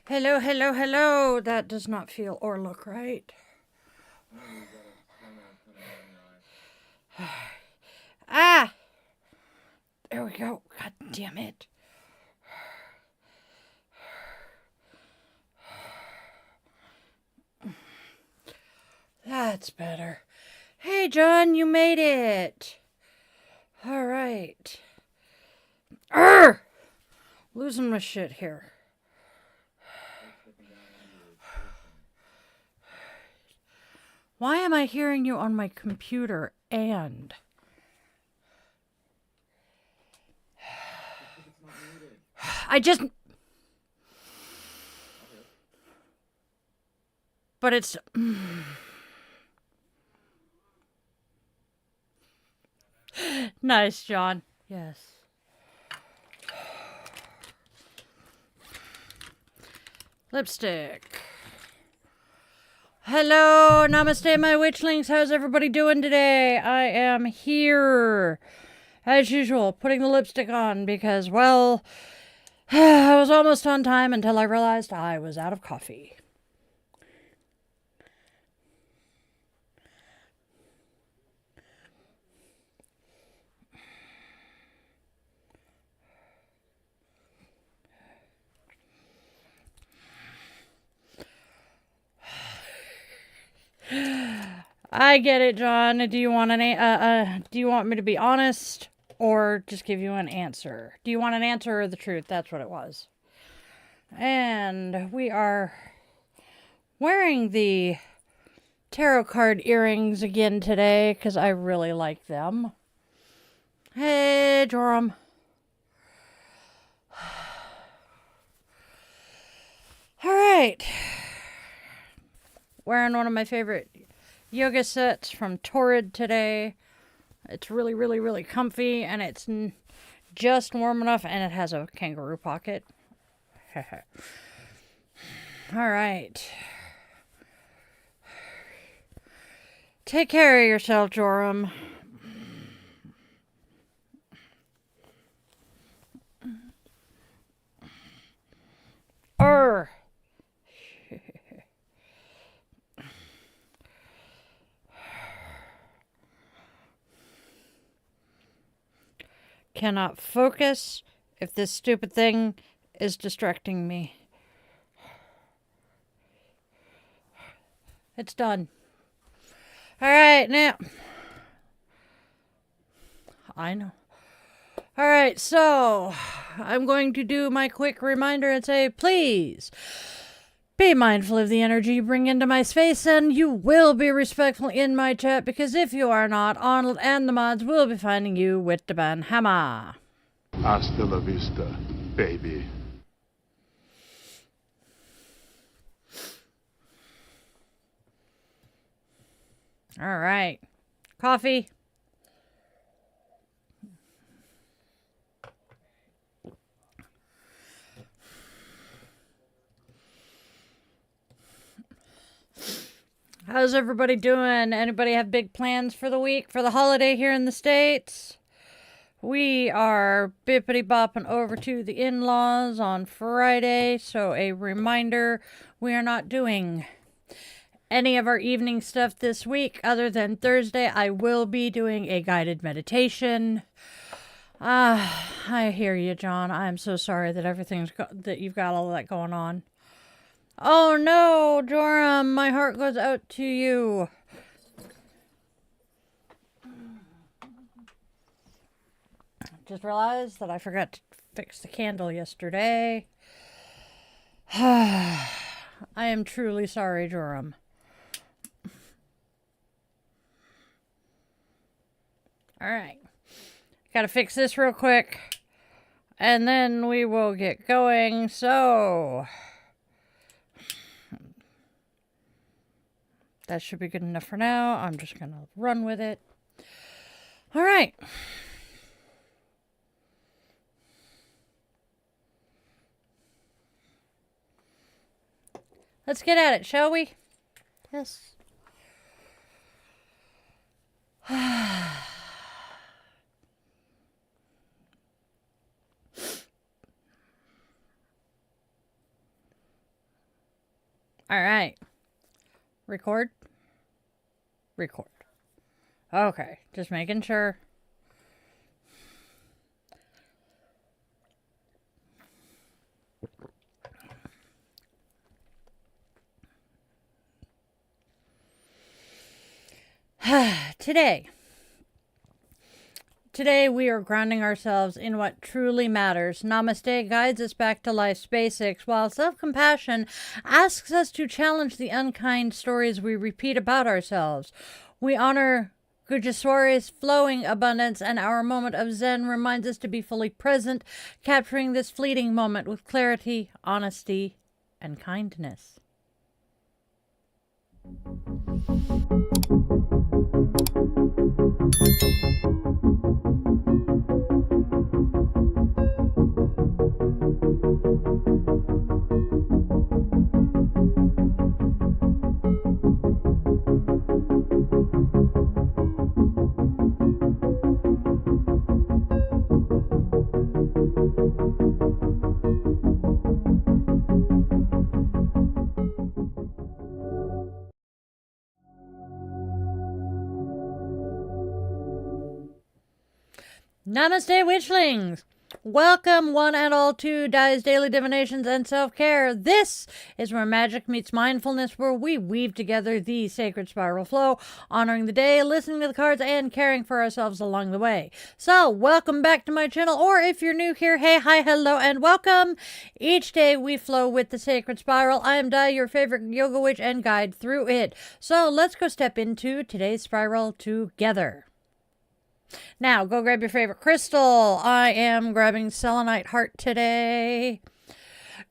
Hello, hello, hello. That does not feel or look right. Ah! There we go. God damn it. That's better. Hey, John, you made it. All right. Arr! Losing my shit here. Why am I hearing you on my computer and... I just... But it's... Nice, John. Yes. Lipstick. Hello, namaste, my witchlings. How's everybody doing today? I am here, as usual, putting the lipstick on because, well, I was almost on time until I realized I was out of coffee. I get it, John. Do you want do you want me to be honest or just give you an answer? Do you want an answer or the truth? That's what it was. And we are wearing the tarot card earrings again today because I really like them. Hey, Joram. All right. Wearing one of my favorite yoga sets from Torrid today. It's really, really, really comfy, and it's just warm enough, and it has a kangaroo pocket. All right. Take care of yourself, Joram. Cannot focus if this stupid thing is distracting me. It's done. All right, now. I know. All right, so I'm going to do my quick reminder and say, please be mindful of the energy you bring into my space, and you will be respectful in my chat, because if you are not, Arnold and the mods will be finding you with the banhammer. Hasta la vista, baby. All right. Coffee. How's everybody doing? Anybody have big plans for the week, for the holiday here in the States? We are bippity-bopping over to the in-laws on Friday, so a reminder, we are not doing any of our evening stuff this week other than Thursday. I will be doing a guided meditation. I hear you, John. I'm so sorry that that you've got all that going on. Oh no, Joram, my heart goes out to you. Just realized that I forgot to fix the candle yesterday. I am truly sorry, Joram. Alright. Gotta fix this real quick, and then we will get going. So that should be good enough for now. I'm just going to run with it. All right. Let's get at it, shall we? Yes. All right. Record. Record. Okay, just making sure. Today we are grounding ourselves in what truly matters. Namaste guides us back to life's basics, while self-compassion asks us to challenge the unkind stories we repeat about ourselves. We honor Gujaswari's flowing abundance, and our moment of Zen reminds us to be fully present, capturing this fleeting moment with clarity, honesty, and kindness. Namaste, Witchlings! Welcome, one and all, to Daily Divinations and Self-Care. This is where magic meets mindfulness, where we weave together the sacred spiral flow, honoring the day, listening to the cards, and caring for ourselves along the way. So, welcome back to my channel, or if you're new here, hey, hi, hello, and welcome. Each day we flow with the sacred spiral. I am Di, your favorite yoga witch, and guide through it. So, let's go step into today's spiral together. Now, go grab your favorite crystal. I am grabbing selenite heart today.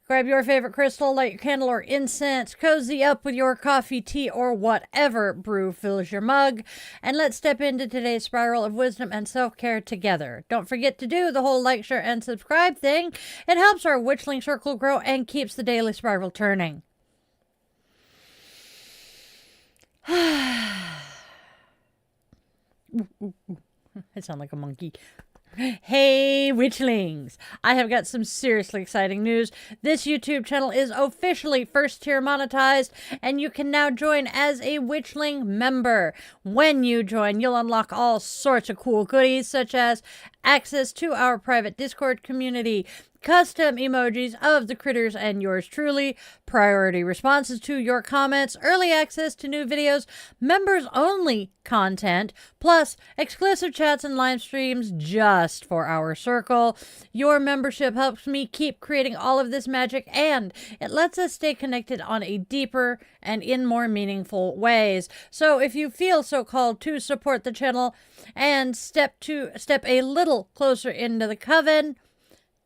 Grab your favorite crystal, light your candle or incense, cozy up with your coffee, tea, or whatever brew fills your mug, and let's step into today's spiral of wisdom and self-care together. Don't forget to do the whole like, share, and subscribe thing. It helps our Witchling circle grow and keeps the daily spiral turning. I sound like a monkey. Hey, Witchlings! I have got some seriously exciting news. This YouTube channel is officially first tier monetized, and you can now join as a Witchling member. When you join, you'll unlock all sorts of cool goodies, such as access to our private Discord community, custom emojis of the critters and yours truly, priority responses to your comments, early access to new videos, members only content, plus exclusive chats and live streams just for our circle. Your membership helps me keep creating all of this magic, and it lets us stay connected on a deeper and in more meaningful ways. So if you feel so called to support the channel and step a little closer into the coven,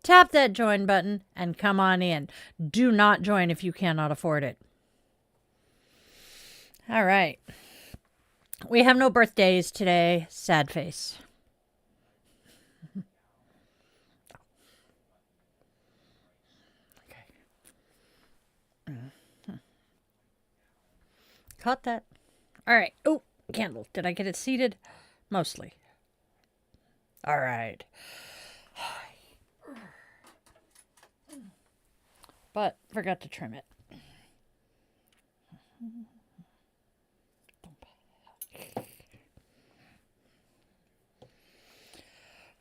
tap that join button and come on in. Do not join if you cannot afford it. All right. We have no birthdays today. Sad face. Okay. Caught that. All right. Oh, candle. Did I get it seated? Mostly. All right. But forgot to trim it.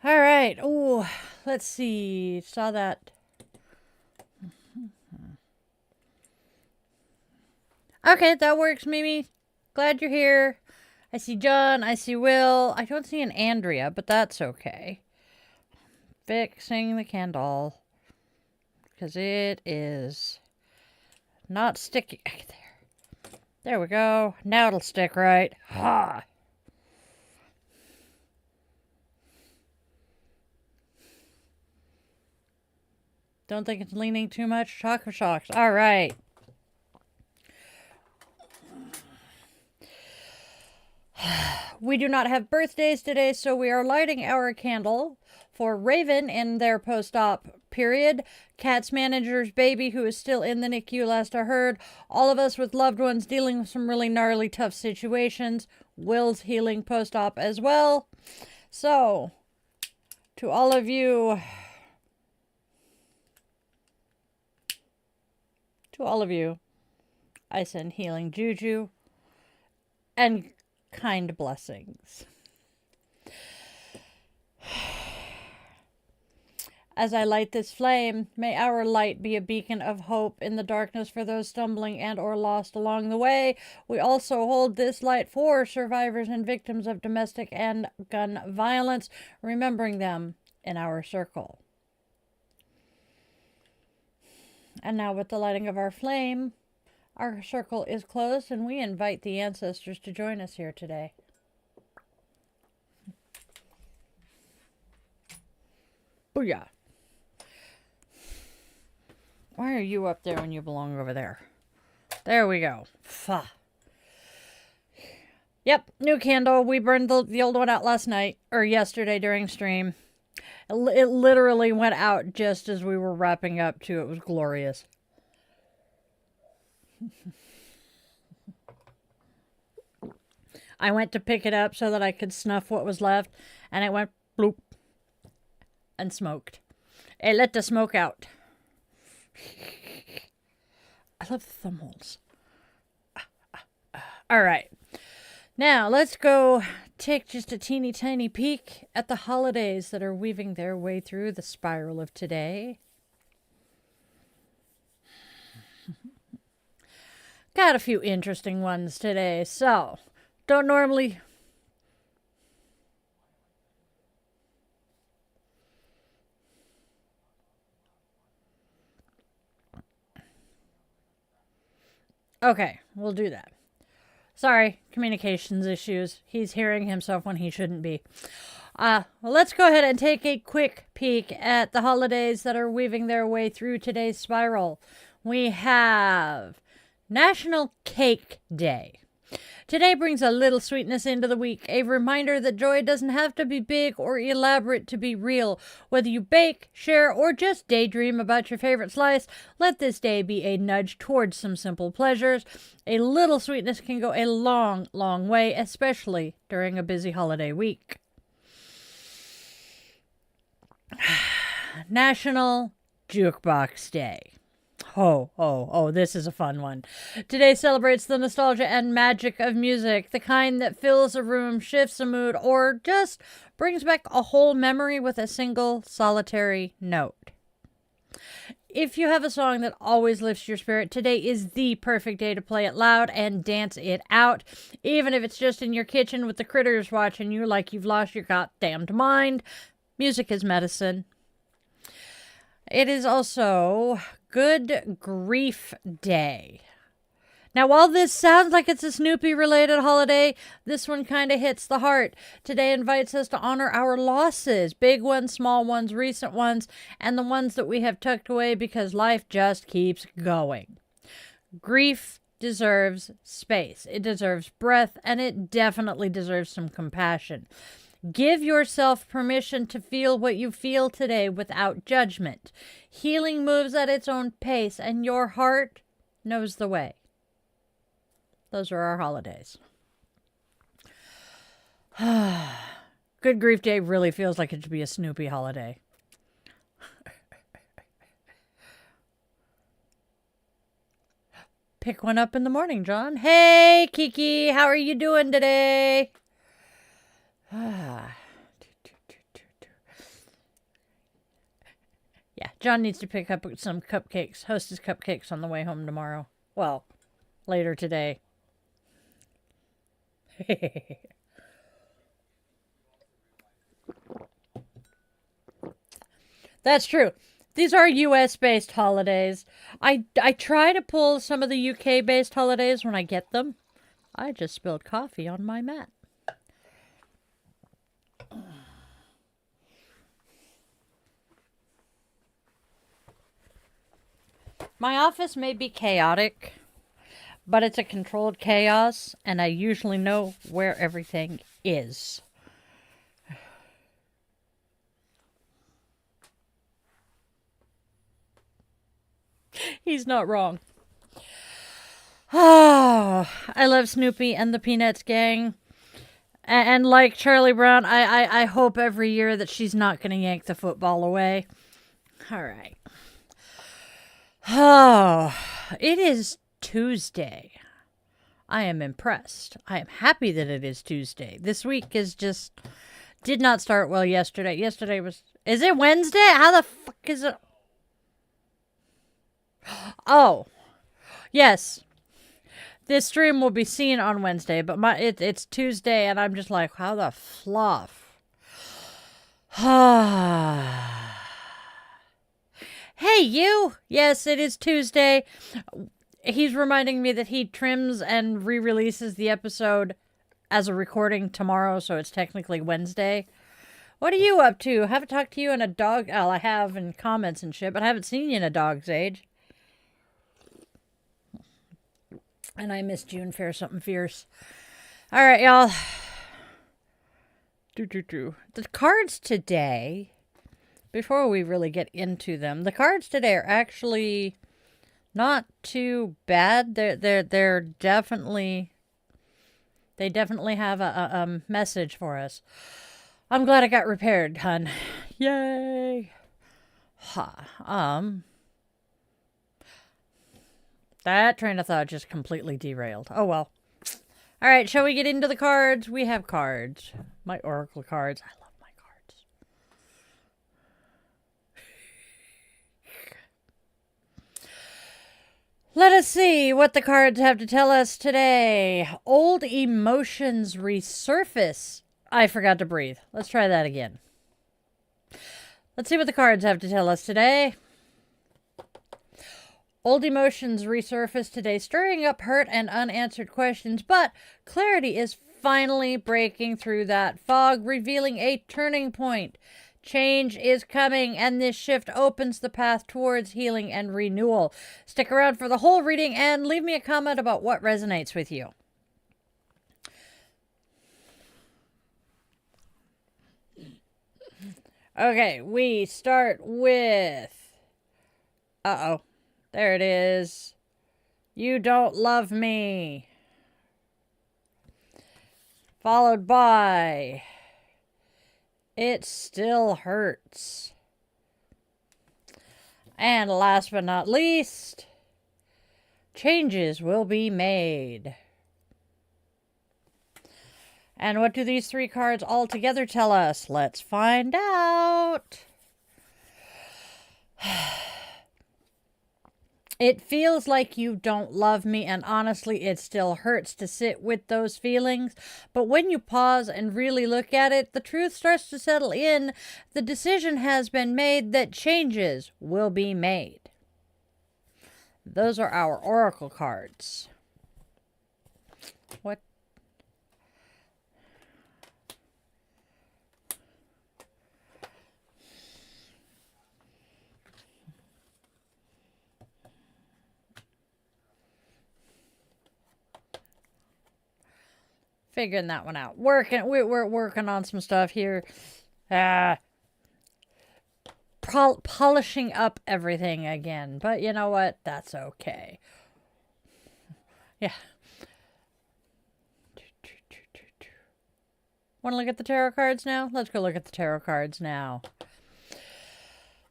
All right. Oh, let's see. Saw that. Okay, that works, Mimi. Glad you're here. I see John. I see Will. I don't see an Andrea, but that's okay. Fixing the candle. Because it is not sticky. There we go. Now it'll stick right. Ha! Don't think it's leaning too much. Shock of shocks. All right. We do not have birthdays today, so we are lighting our candle for Raven in their post-op period, Cat's manager's baby who is still in the NICU last I heard, all of us with loved ones dealing with some really gnarly tough situations, Will's healing post-op as well. So, to all of you, I send healing juju and kind blessings. As I light this flame, may our light be a beacon of hope in the darkness for those stumbling and or lost along the way. We also hold this light for survivors and victims of domestic and gun violence, remembering them in our circle. And now with the lighting of our flame, our circle is closed and we invite the ancestors to join us here today. Booyah. Why are you up there when you belong over there? There we go. Fa. Yep, new candle. We burned the old one out last night, or yesterday during stream. It literally went out just as we were wrapping up, too. It was glorious. I went to pick it up so that I could snuff what was left, and it went bloop and smoked. It let the smoke out. I love the thumb holes. All right. Now, let's go take just a teeny tiny peek at the holidays that are weaving their way through the spiral of today. Got a few interesting ones today, so don't normally... Okay, we'll do that. Sorry, communications issues. He's hearing himself when he shouldn't be. Well, let's go ahead and take a quick peek at the holidays that are weaving their way through today's spiral. We have National Cake Day. Today brings a little sweetness into the week, a reminder that joy doesn't have to be big or elaborate to be real. Whether you bake, share, or just daydream about your favorite slice, let this day be a nudge towards some simple pleasures. A little sweetness can go a long, long way, especially during a busy holiday week. National Jukebox Day. Oh, this is a fun one. Today celebrates the nostalgia and magic of music, the kind that fills a room, shifts a mood, or just brings back a whole memory with a single solitary note. If you have a song that always lifts your spirit, today is the perfect day to play it loud and dance it out, even if it's just in your kitchen with the critters watching you like you've lost your goddamned mind. Music is medicine. It is also Good Grief Day. Now, while this sounds like it's a Snoopy-related holiday, this one kind of hits the heart. Today invites us to honor our losses, big ones, small ones, recent ones, and the ones that we have tucked away because life just keeps going. Grief deserves space. It deserves breath, and it definitely deserves some compassion. Give yourself permission to feel what you feel today without judgment. Healing moves at its own pace, and your heart knows the way. Those are our holidays. Good Grief Day really feels like it should be a Snoopy holiday. Pick one up in the morning, John. Hey, Kiki, how are you doing today? Yeah, John needs to pick up some cupcakes, Hostess cupcakes on the way home tomorrow. Well, later today. That's true. These are US-based holidays. I try to pull some of the UK-based holidays when I get them. I just spilled coffee on my mat. My office may be chaotic, but it's a controlled chaos, and I usually know where everything is. He's not wrong. Oh, I love Snoopy and the Peanuts gang. And like Charlie Brown, I hope every year that she's not going to yank the football away. All right. Oh, it is Tuesday. I am impressed. I am happy that it is Tuesday. This week did not start well yesterday. Yesterday is it Wednesday? How the fuck is it? Oh, yes. This stream will be seen on Wednesday, but it's Tuesday, and I'm just like, how the fluff? Hey, you! Yes, it is Tuesday. He's reminding me that he trims and re-releases the episode as a recording tomorrow, so it's technically Wednesday. What are you up to? I haven't talked to you in a dog... Well, I have in comments and shit, but I haven't seen you in a dog's age. And I miss June Fair something fierce. All right, y'all. The cards today... Before we really get into them, the cards today are actually not too bad. They're definitely have a message for us. I'm glad it got repaired, hun. Yay! That train of thought just completely derailed. Oh well. All right, shall we get into the cards? We have cards. My oracle cards. I love my cards. Let us see what the cards have to tell us today. Old emotions resurface. I forgot to breathe. Let's try that again. Let's see what the cards have to tell us today. Old emotions resurface today, stirring up hurt and unanswered questions, but clarity is finally breaking through that fog, revealing a turning point. Change is coming, and this shift opens the path towards healing and renewal. Stick around for the whole reading and leave me a comment about what resonates with you. Okay, we start with... Uh-oh. There it is. You don't love me. Followed by... It still hurts. And last but not least, changes will be made. And what do these 3 cards all together tell us? Let's find out. It feels like you don't love me, and honestly, it still hurts to sit with those feelings. But when you pause and really look at it, the truth starts to settle in. The decision has been made that changes will be made. Those are our oracle cards. What? Figuring that one out. We're working on some stuff here. Polishing up everything again. But you know what? That's okay. Yeah. Want to look at the tarot cards now? Let's go look at the tarot cards now.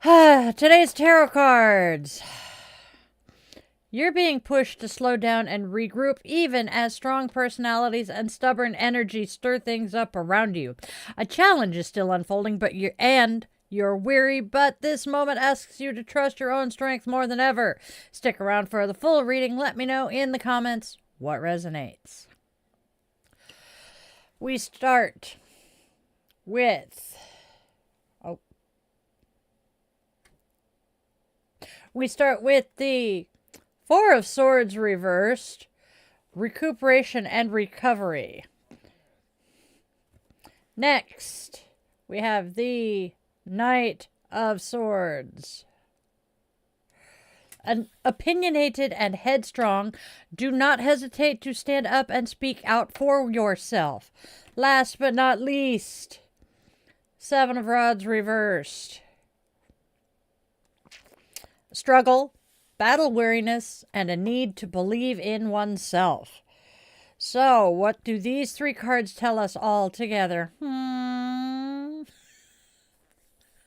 Today's tarot cards. You're being pushed to slow down and regroup, even as strong personalities and stubborn energy stir things up around you. A challenge is still unfolding, but you're weary, but this moment asks you to trust your own strength more than ever. Stick around for the full reading. Let me know in the comments what resonates. We start with... We start with the 4 of Swords reversed, recuperation and recovery. Next, we have the Knight of Swords. Opinionated and headstrong, do not hesitate to stand up and speak out for yourself. Last but not least, 7 of Rods reversed. Struggle, battle weariness, and a need to believe in oneself. So, what do these 3 cards tell us all together?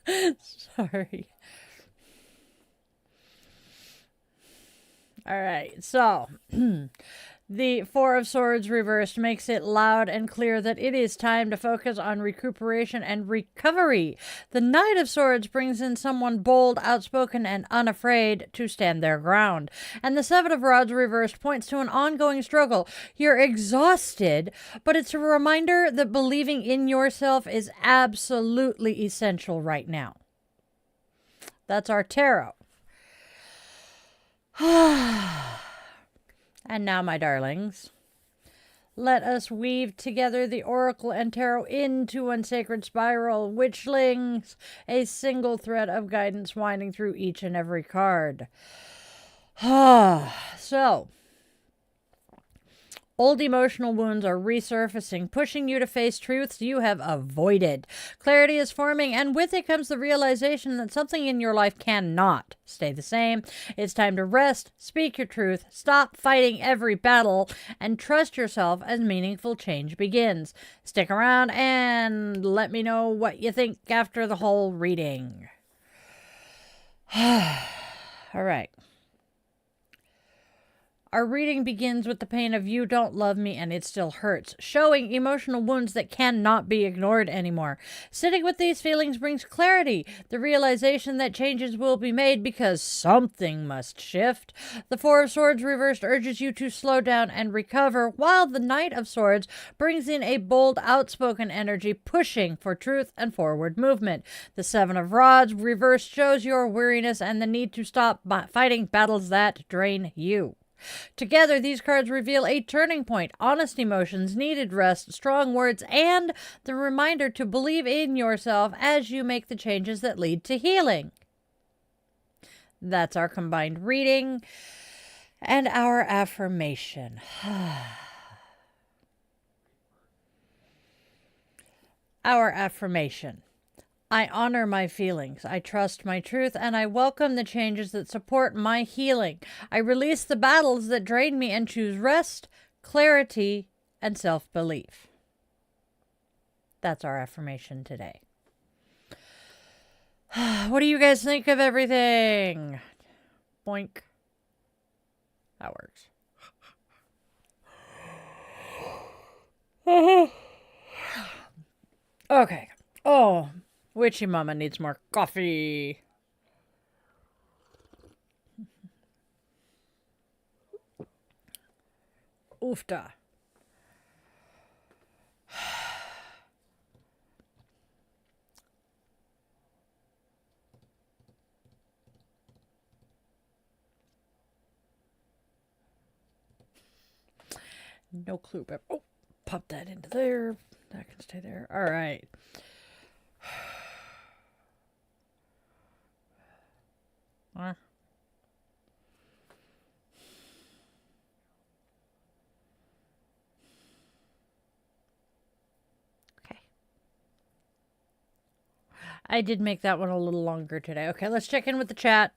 Sorry. All right, so the 4 of Swords reversed makes it loud and clear that it is time to focus on recuperation and recovery. The Knight of Swords brings in someone bold, outspoken, and unafraid to stand their ground. And the 7 of Rods reversed points to an ongoing struggle. You're exhausted, but it's a reminder that believing in yourself is absolutely essential right now. That's our tarot. And now, my darlings, let us weave together the oracle and tarot into one sacred spiral, Witchlings, a single thread of guidance winding through each and every card. So, old emotional wounds are resurfacing, pushing you to face truths you have avoided. Clarity is forming, and with it comes the realization that something in your life cannot stay the same. It's time to rest, speak your truth, stop fighting every battle, and trust yourself as meaningful change begins. Stick around and let me know what you think after the whole reading. All right. Our reading begins with the pain of "you don't love me and it still hurts," showing emotional wounds that cannot be ignored anymore. Sitting with these feelings brings clarity, the realization that changes will be made because something must shift. The Four of Swords reversed urges you to slow down and recover, while the Knight of Swords brings in a bold, outspoken energy pushing for truth and forward movement. The Seven of Rods reversed shows your weariness and the need to stop fighting battles that drain you. Together, these cards reveal a turning point, honest emotions, needed rest, strong words, and the reminder to believe in yourself as you make the changes that lead to healing. That's our combined reading and our affirmation. Our affirmation. I honor my feelings. I trust my truth, and I welcome the changes that support my healing. I release the battles that drain me and choose rest, clarity, and self-belief. That's our affirmation today. What do you guys think of everything? Boink. That works. Okay. Oh, Witchy Mama needs more coffee. Oofta. No clue, but oh, pop that into there. That can stay there. All right. Okay. I did make that one a little longer today. Okay, let's check in with the chat.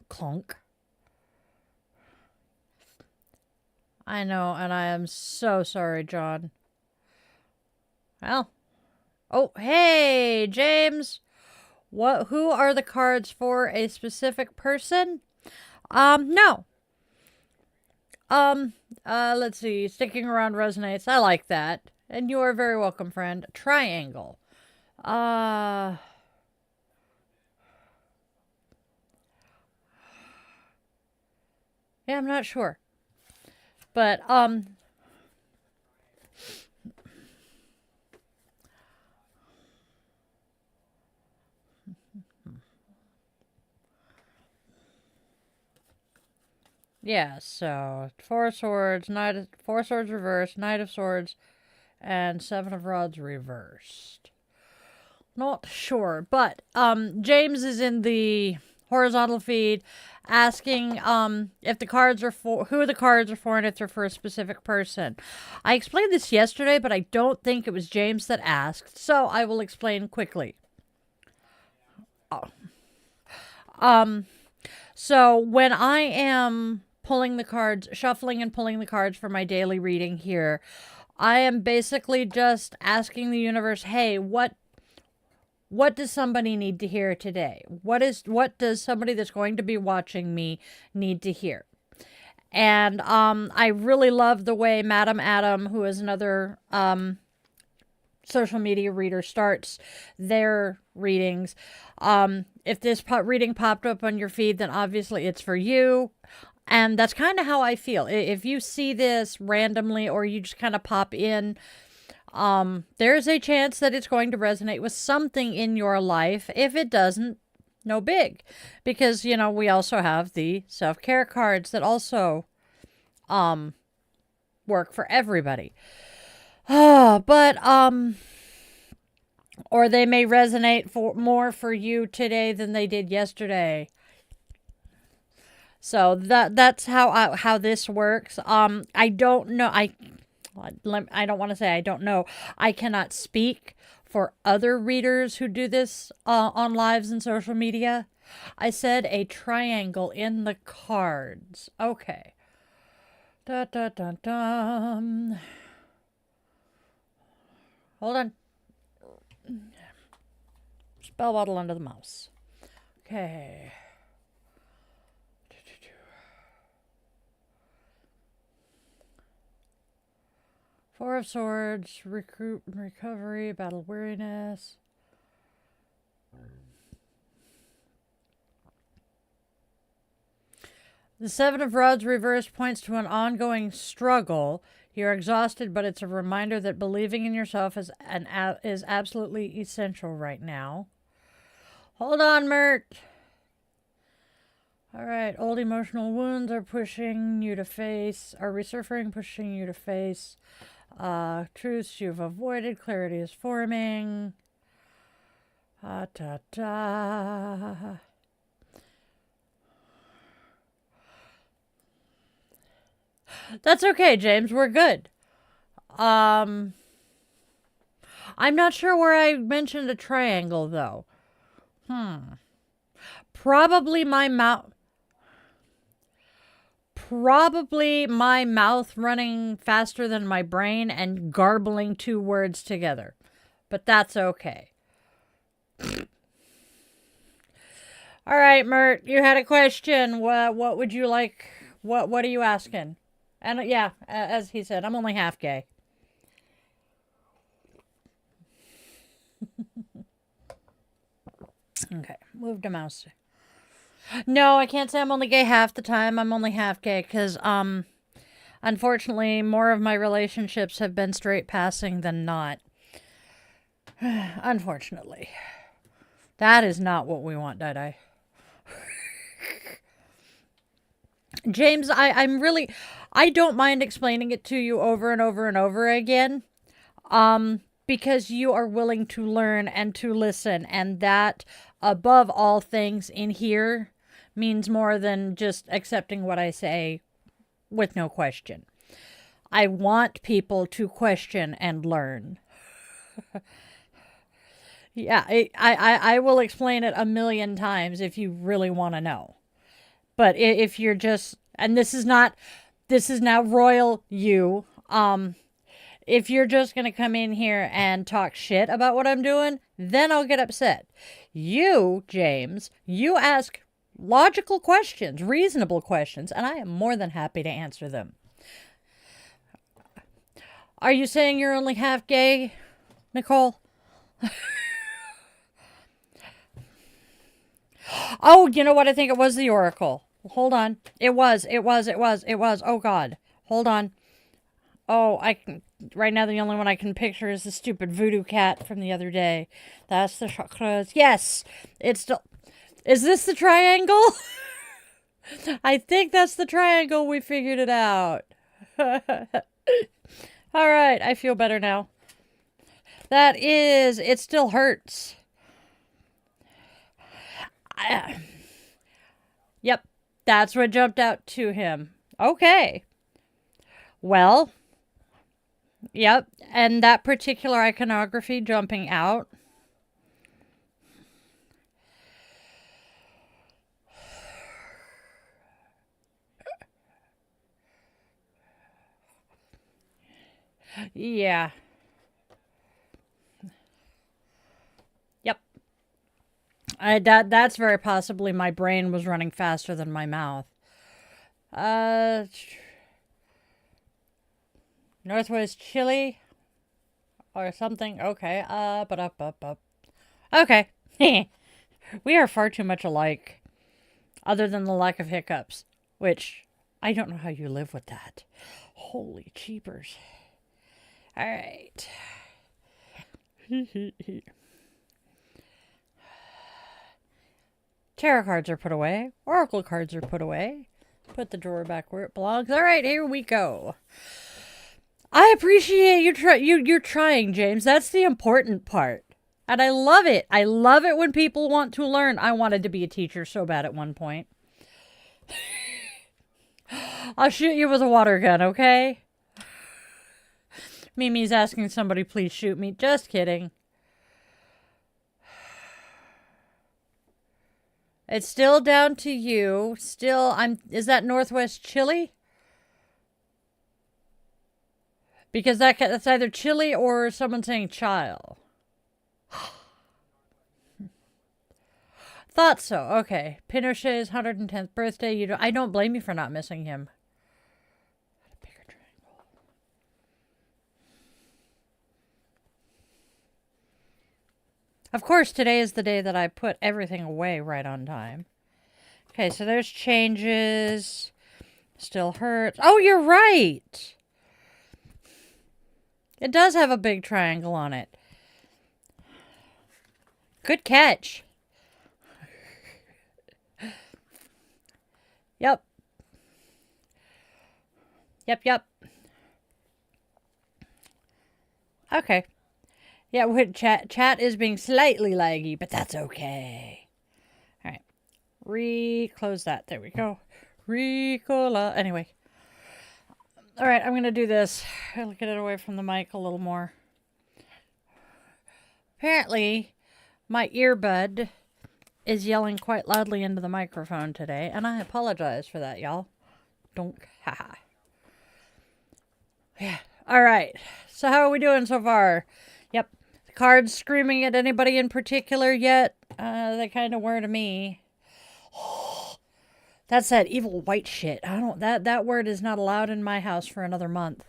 Clunk. I know, and I am so sorry, John. Well. Oh, hey, James. Who are the cards for a specific person? No. Let's see. Sticking around resonates. I like that. And you are very welcome, friend. Triangle. Yeah, I'm not sure. But, yeah, so Four Swords, Four Swords reversed, Knight of Swords, and Seven of Rods reversed. Not sure, but James is in the horizontal feed asking if the cards are for who the cards are for and if they're for a specific person. I explained this yesterday, but I don't think it was James that asked, so I will explain quickly. So when I am pulling the cards, shuffling and pulling the cards for my daily reading here, I am basically just asking the universe, hey, what does somebody need to hear today? What does somebody that's going to be watching me need to hear? And I really love the way Madam Adam, who is another social media reader, starts their readings. If this reading popped up on your feed, then obviously it's for you. And that's kind of how I feel. If you see this randomly or you just kind of pop in, there's a chance that it's going to resonate with something in your life. If it doesn't, no big. Because, you know, we also have the self-care cards that also work for everybody. But or they may resonate more for you today than they did yesterday. So that's how this works. I don't know. I don't want to say I don't know. I cannot speak for other readers who do this on lives and social media. I said a triangle in the cards. Okay. Da da da da. Hold on. Spell bottle under the mouse. Okay. Four of Swords, recruit and recovery, battle weariness. The Seven of Rods reversed points to an ongoing struggle. You're exhausted, but it's a reminder that believing in yourself is absolutely essential right now. Hold on, Mert. All right, old emotional wounds are pushing you to face, are resurfacing, pushing you to face. Truths you've avoided, clarity is forming. That's okay, James. We're good. I'm not sure where I mentioned a triangle, though. Probably my mouth. Probably my mouth running faster than my brain and garbling two words together. But that's okay. All right, Mert, you had a question. What would you like? What are you asking? And yeah, as he said, I'm only half gay. Okay, move to mouse. No, I can't say I'm only gay half the time. I'm only half gay because, unfortunately, more of my relationships have been straight passing than not. Unfortunately. That is not what we want, Dai. James, I don't mind explaining it to you over and over and over again. Because you are willing to learn and to listen, and that, above all things in here, means more than just accepting what I say with no question. I want people to question and learn. Yeah, I will explain it a million times if you really want to know. But if you're just, and this is now royal you, if you're just going to come in here and talk shit about what I'm doing, then I'll get upset. You, James, you ask logical questions, reasonable questions, and I am more than happy to answer them. Are you saying you're only half gay, Nicole? Oh, you know what? I think it was the Oracle. Hold on. It was. Oh, God. Hold on. Oh, right now the only one I can picture is the stupid voodoo cat from the other day. That's the chakras. Yes, it's still. Is this the triangle? I think that's the triangle. We figured it out. All right, I feel better now. It still hurts. Yep, that's what jumped out to him. Okay. Well, yep, and that particular iconography jumping out. Yeah. Yep. That's very possibly my brain was running faster than my mouth. Northwest Chile or something. Okay. Up. Okay. We are far too much alike. Other than the lack of hiccups, which I don't know how you live with that. Holy cheapers. All right. Tarot cards are put away. Oracle cards are put away. Put the drawer back where it belongs. All right, here we go. I appreciate you're trying, James. That's the important part. And I love it. I love it when people want to learn. I wanted to be a teacher so bad at one point. I'll shoot you with a water gun, okay? Mimi's asking somebody, please shoot me. Just kidding. It's still down to you. Is that Northwest Chile? Because that's either Chile or someone saying child. Thought so. Okay. Pinochet's 110th birthday. I don't blame you for not missing him. A bigger triangle. Of course, today is the day that I put everything away right on time. Okay, so there's changes. Still hurts. Oh, you're right. It does have a big triangle on it. Good catch. Yep. Yep. Okay. Yeah, chat is being slightly laggy, but that's okay. All right. Close that. There we go. Ricola. Anyway. All right, I'm going to do this. I'll get it away from the mic a little more. Apparently, my earbud is yelling quite loudly into the microphone today, and I apologize for that, y'all. Don't. Haha. Yeah. All right. So how are we doing so far? Yep. The cards screaming at anybody in particular yet? They kind of were to me. That's that evil white shit. That word is not allowed in my house for another month.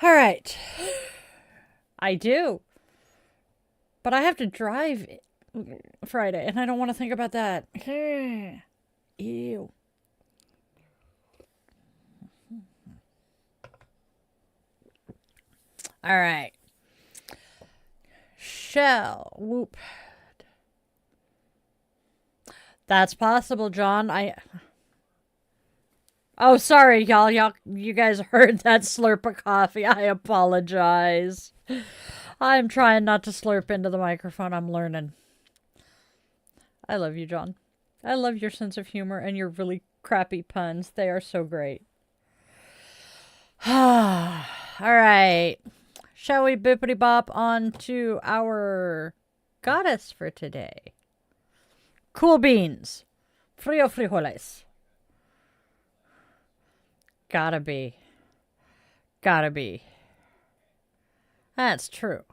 All right. I do. But I have to drive Friday, and I don't want to think about that. Ew. All right. Whoop. That's possible, John. Oh, sorry, y'all. You guys heard that slurp of coffee. I apologize. I'm trying not to slurp into the microphone. I'm learning. I love you, John. I love your sense of humor and your really crappy puns. They are so great. All right. Shall we bippity bop on to our goddess for today? Cool beans. Frio frijoles. Gotta be. That's true.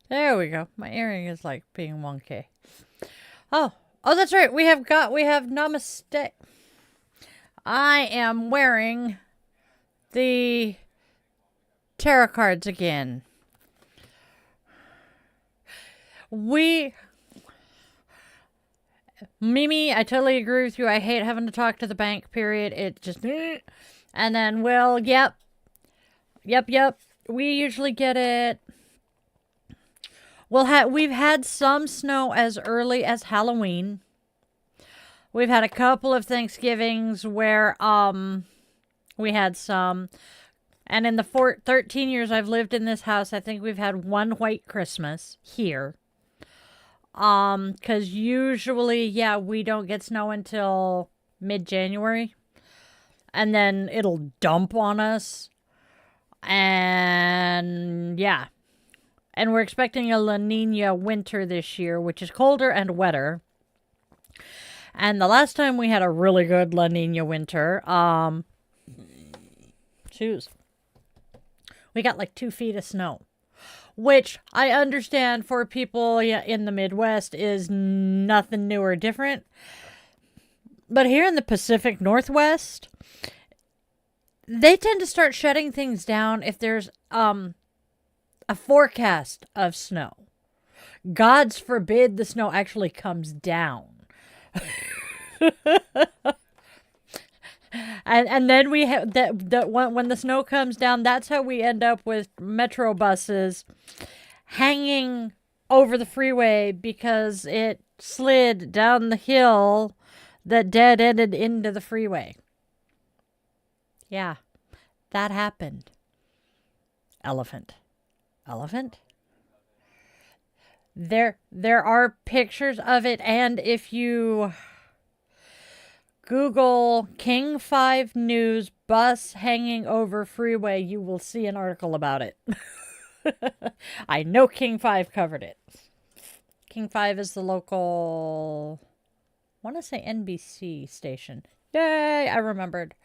There we go. My earring is like being wonky. Oh, that's right. We have Namaste. I am wearing the tarot cards again. Mimi, I totally agree with you. I hate having to talk to the bank, period. It just... And then, well, yep. We usually get it. We've had some snow as early as Halloween. We've had a couple of Thanksgivings where we had some. And in the 13 years I've lived in this house, I think we've had one white Christmas here. Because usually, we don't get snow until mid-January. And then it'll dump on us. And, yeah. And we're expecting a La Nina winter this year, which is colder and wetter. And the last time we had a really good La Nina winter, we got like 2 feet of snow. Which I understand for people in the Midwest is nothing new or different. But here in the Pacific Northwest, they tend to start shutting things down if there's a forecast of snow. God's forbid the snow actually comes down. And then we have that when the snow comes down, that's how we end up with metro buses hanging over the freeway because it slid down the hill that dead-ended into the freeway. Yeah, that happened. Elephant. There are pictures of it, and if you Google King 5 News bus hanging over freeway, you will see an article about it. I know King 5 covered it. King 5 is the local, I want to say NBC station. Yay, I remembered.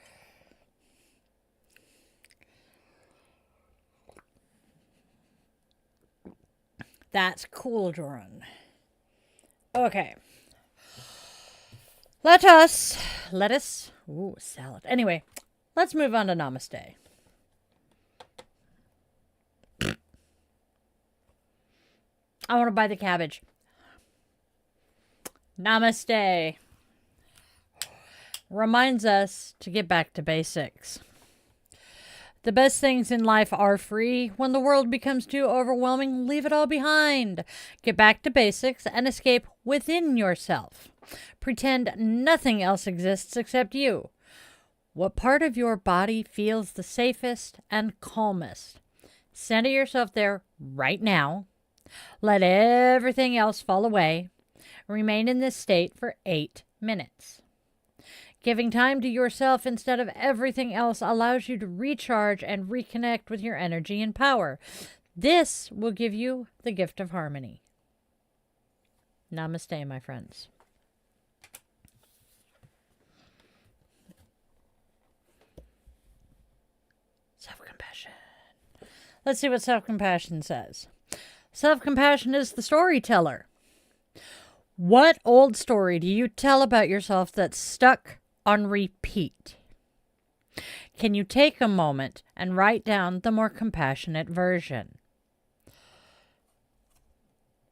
That's cool, Joran. Okay. Lettuce. Ooh, salad. Anyway, let's move on to Namaste. I want to buy the cabbage. Namaste reminds us to get back to basics. The best things in life are free. When the world becomes too overwhelming, leave it all behind. Get back to basics and escape within yourself. Pretend nothing else exists except you. What part of your body feels the safest and calmest? Center yourself there right now. Let everything else fall away. Remain in this state for 8 minutes. Giving time to yourself instead of everything else allows you to recharge and reconnect with your energy and power. This will give you the gift of harmony. Namaste, my friends. Self-compassion. Let's see what self-compassion says. Self-compassion is the storyteller. What old story do you tell about yourself that's stuck on repeat? Can you take a moment and write down the more compassionate version?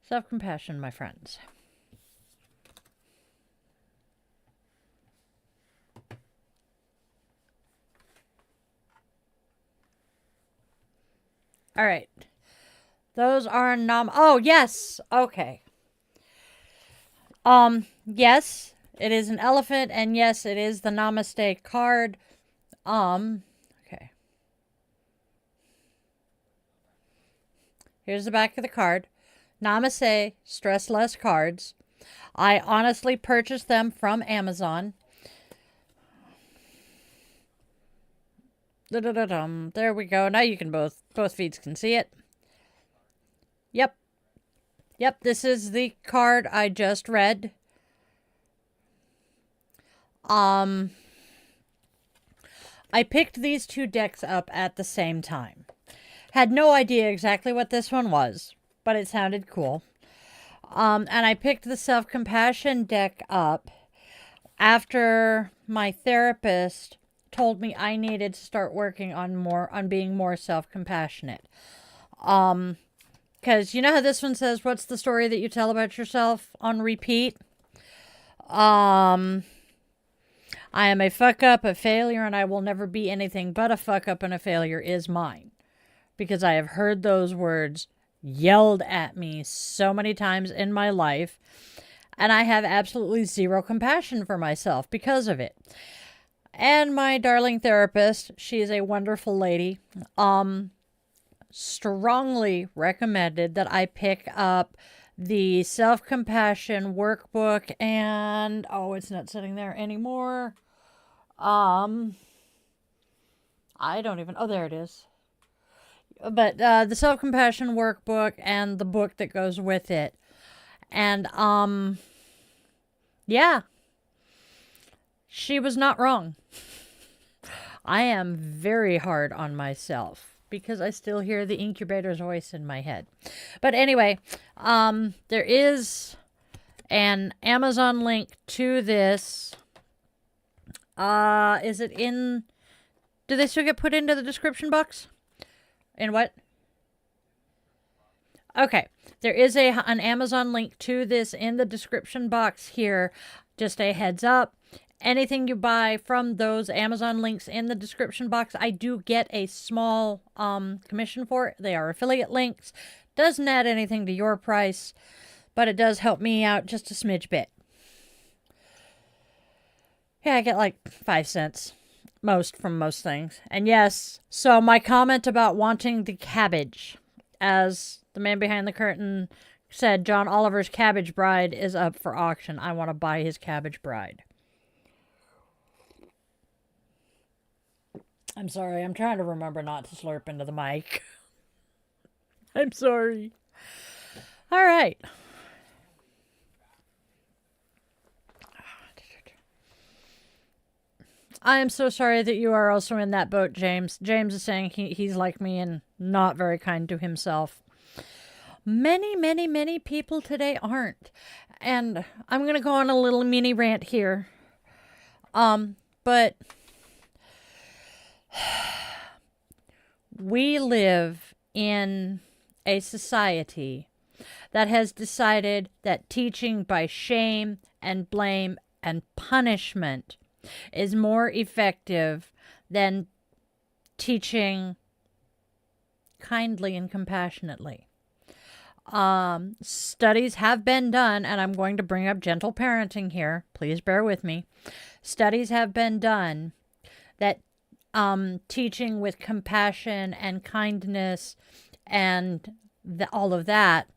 Self-compassion, my friends. All right. Those are oh, yes. Okay. Yes, it is an elephant, and yes, it is the Namaste card. Okay. Here's the back of the card. Namaste Stress Less cards. I honestly purchased them from Amazon. There we go. Now you can both feeds can see it. Yep, this is the card I just read. I picked these two decks up at the same time. Had no idea exactly what this one was, but it sounded cool. And I picked the self-compassion deck up after my therapist told me I needed to start working on being more self-compassionate. Because you know how this one says, what's the story that you tell about yourself on repeat? I am a fuck up, a failure, and I will never be anything but a fuck up and a failure is mine. Because I have heard those words yelled at me so many times in my life, and I have absolutely zero compassion for myself because of it. And my darling therapist, she is a wonderful lady, strongly recommended that I pick up the self-compassion workbook and it's not sitting there anymore. I don't even, there it is. But the self-compassion workbook and the book that goes with it. And yeah, she was not wrong. I am very hard on myself because I still hear the incubator's voice in my head. But anyway, there is an Amazon link to this. Is it in... Do they still get put into the description box? In what? Okay. There is an Amazon link to this in the description box here. Just a heads up. Anything you buy from those Amazon links in the description box, I do get a small commission for it. They are affiliate links. Doesn't add anything to your price, but it does help me out just a smidge bit. Yeah, I get like 5 cents from most things. And yes, so my comment about wanting the cabbage, as the man behind the curtain said, John Oliver's Cabbage Bride is up for auction. I want to buy his Cabbage Bride. I'm sorry. I'm trying to remember not to slurp into the mic. I'm sorry. All right. I am so sorry that you are also in that boat, James. James is saying he's like me and not very kind to himself. Many, many, many people today aren't. And I'm going to go on a little mini rant here. But we live in a society that has decided that teaching by shame and blame and punishment is more effective than teaching kindly and compassionately. Studies have been done, and I'm going to bring up gentle parenting here. Please bear with me. Studies have been done that teaching with compassion and kindness and all of that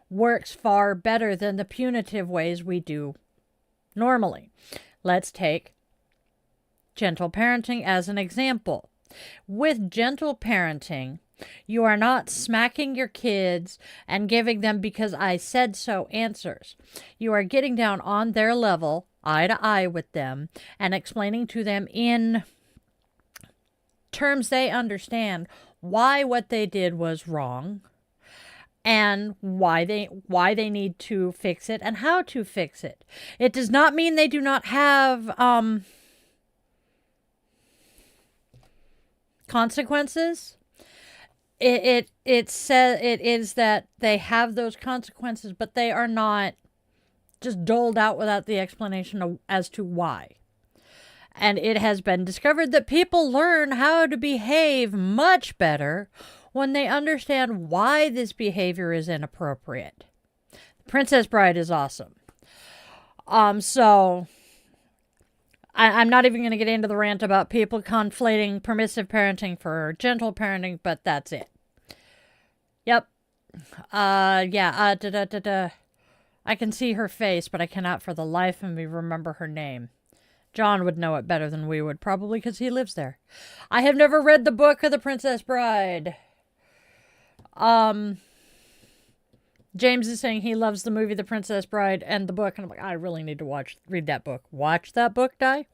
works far better than the punitive ways we do normally. Let's take gentle parenting as an example. With gentle parenting, you are not smacking your kids and giving them because I said so answers. You are getting down on their level, eye to eye with them, and explaining to them in terms they understand why what they did was wrong and why they need to fix it and how to fix it. It does not mean they do not have consequences. It says it is that they have those consequences, but they are not just doled out without the explanation as to why. And it has been discovered that people learn how to behave much better when they understand why this behavior is inappropriate. The Princess Bride is awesome. So I'm not even going to get into the rant about people conflating permissive parenting for gentle parenting, but that's it. Yep. I can see her face, but I cannot for the life of me remember her name. John would know it better than we would, probably because he lives there. I have never read the book of The Princess Bride. James is saying he loves the movie The Princess Bride and the book, and I'm like, I really need to read that book. Watch that book, Di?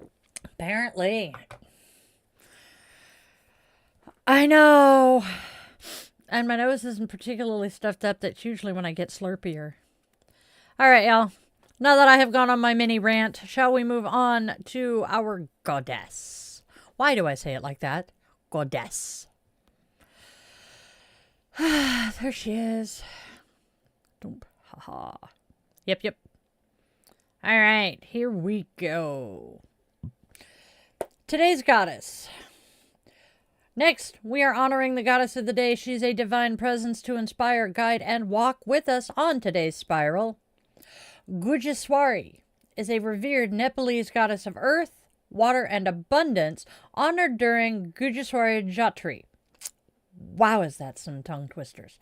Wow. Apparently. I know. And my nose isn't particularly stuffed up. That's usually when I get slurpier. All right, y'all. Now that I have gone on my mini rant, shall we move on to our goddess? Why do I say it like that? Goddess. There she is. Ha. Yep. All right, here we go. Today's goddess. Next, we are honoring the goddess of the day. She's a divine presence to inspire, guide, and walk with us on today's spiral. Gujaswari is a revered Nepalese goddess of earth, water, and abundance, honored during Gujaswari Jatri. Wow, is that some tongue twisters.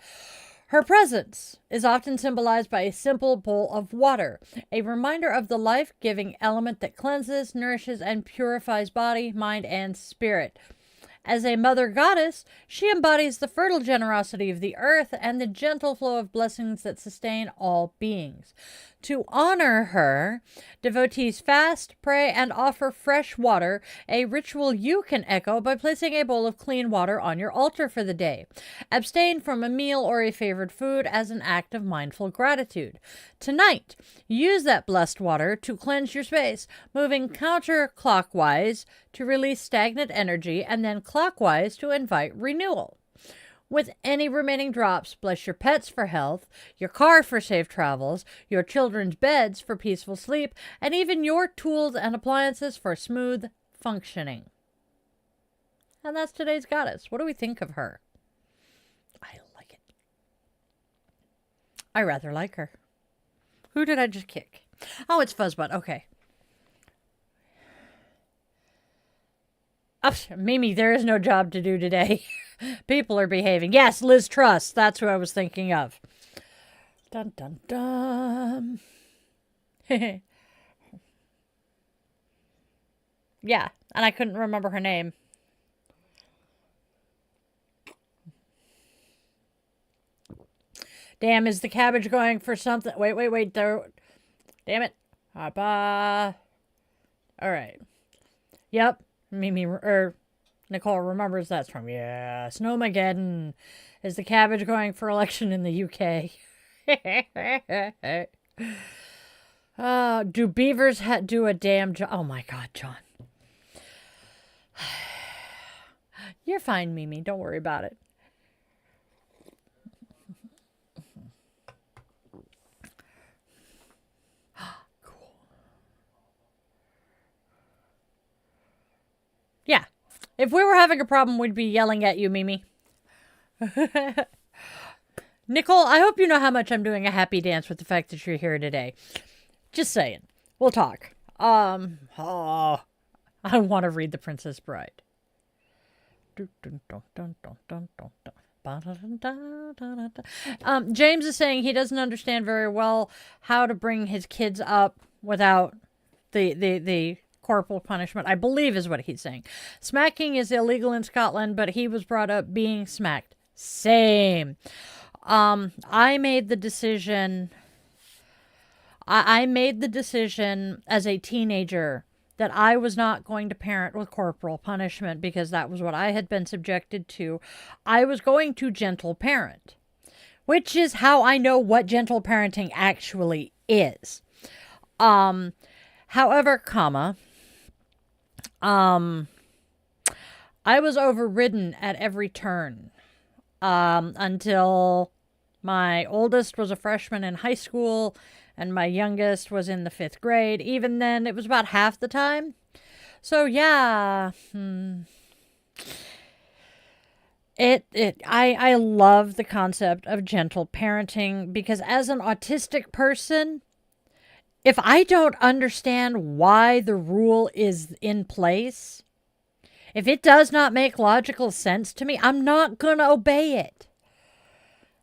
Her presence is often symbolized by a simple bowl of water, a reminder of the life-giving element that cleanses, nourishes, and purifies body, mind, and spirit. As a mother goddess, she embodies the fertile generosity of the earth and the gentle flow of blessings that sustain all beings. To honor her, devotees fast, pray, and offer fresh water, a ritual you can echo by placing a bowl of clean water on your altar for the day. Abstain from a meal or a favored food as an act of mindful gratitude. Tonight, use that blessed water to cleanse your space, moving counterclockwise to release stagnant energy and then clockwise to invite renewal. With any remaining drops, bless your pets for health, your car for safe travels, your children's beds for peaceful sleep, and even your tools and appliances for smooth functioning. And that's today's goddess. What do we think of her? I like it. I rather like her. Who did I just kick? Oh, it's Fuzzbutt. Okay. Oh, Mimi, there is no job to do today. People are behaving. Yes, Liz Truss. That's who I was thinking of. Dun, dun, dun. Yeah, and I couldn't remember her name. Damn, is the cabbage going for something? Wait. There. Damn it. All right. Yep. Mimi, Nicole remembers that's from, Snowmageddon. Is the cabbage going for election in the UK? Do beavers do a damn job? Oh my God, John. You're fine, Mimi. Don't worry about it. Cool. Yeah. If we were having a problem, we'd be yelling at you, Mimi. Nicole, I hope you know how much I'm doing a happy dance with the fact that you're here today. Just saying. We'll talk. I want to read The Princess Bride. James is saying he doesn't understand very well how to bring his kids up without the corporal punishment, I believe is what he's saying. Smacking is illegal in Scotland, but he was brought up being smacked. Same. I made the decision as a teenager that I was not going to parent with corporal punishment because that was what I had been subjected to. I was going to gentle parent, which is how I know what gentle parenting actually is. However, I was overridden at every turn until my oldest was a freshman in high school and my youngest was in the 5th grade. Even then, it was about half the time. So yeah, I love the concept of gentle parenting because as an autistic person, if I don't understand why the rule is in place, if it does not make logical sense to me, I'm not going to obey it.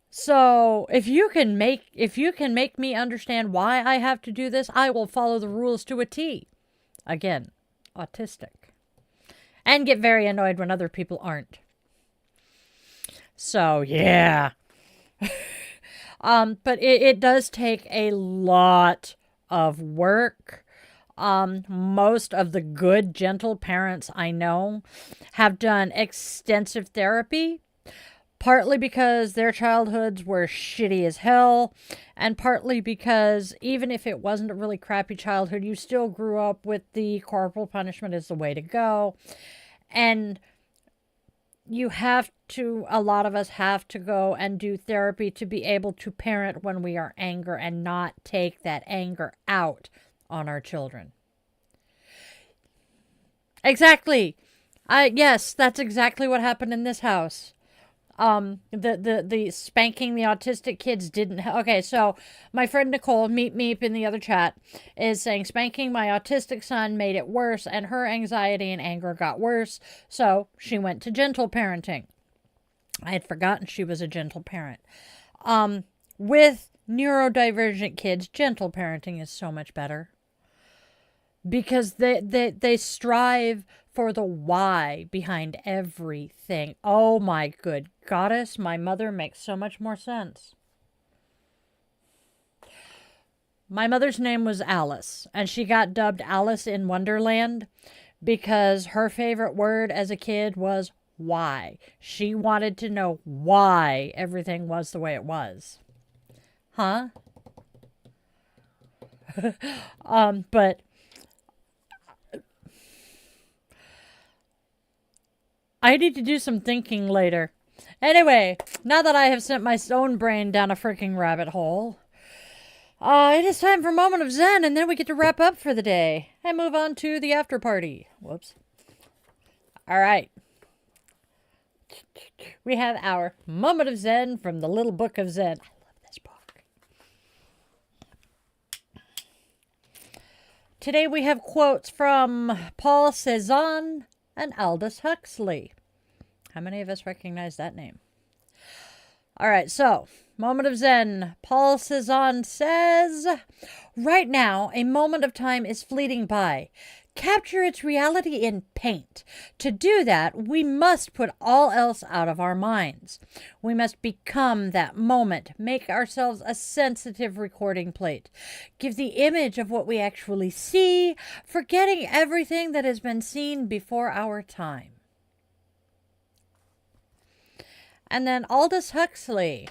So if you can make me understand why I have to do this, I will follow the rules to a T. Again, autistic. And get very annoyed when other people aren't. So yeah. But it does take a lot of work. Most of the good, gentle parents I know have done extensive therapy, partly because their childhoods were shitty as hell, and partly because even if it wasn't a really crappy childhood, you still grew up with the corporal punishment is the way to go. And a lot of us have to go and do therapy to be able to parent when we are angry and not take that anger out on our children. Exactly. Yes, that's exactly what happened in this house. The spanking the autistic kids didn't. Okay, so my friend Nicole, Meep in the other chat, is saying spanking my autistic son made it worse and her anxiety and anger got worse. So she went to gentle parenting. I had forgotten she was a gentle parent. With neurodivergent kids, gentle parenting is so much better. Because they strive for the why behind everything. Oh my good goddess, my mother makes so much more sense. My mother's name was Alice, and she got dubbed Alice in Wonderland because her favorite word as a kid was why. She wanted to know why everything was the way it was. Huh? But I need to do some thinking later. Anyway, now that I have sent my own brain down a freaking rabbit hole, it is time for a moment of Zen, and then we get to wrap up for the day and move on to the after party. Whoops. All right. We have our moment of Zen from the Little Book of Zen. I love this book. Today we have quotes from Paul Cézanne and Aldous Huxley. How many of us recognize that name? All right, so, moment of Zen. Paul Cézanne says, right now, a moment of time is fleeting by. Capture its reality in paint. To do that, we must put all else out of our minds. We must become that moment, make ourselves a sensitive recording plate. Give the image of what we actually see, forgetting everything that has been seen before our time. And then Aldous Huxley.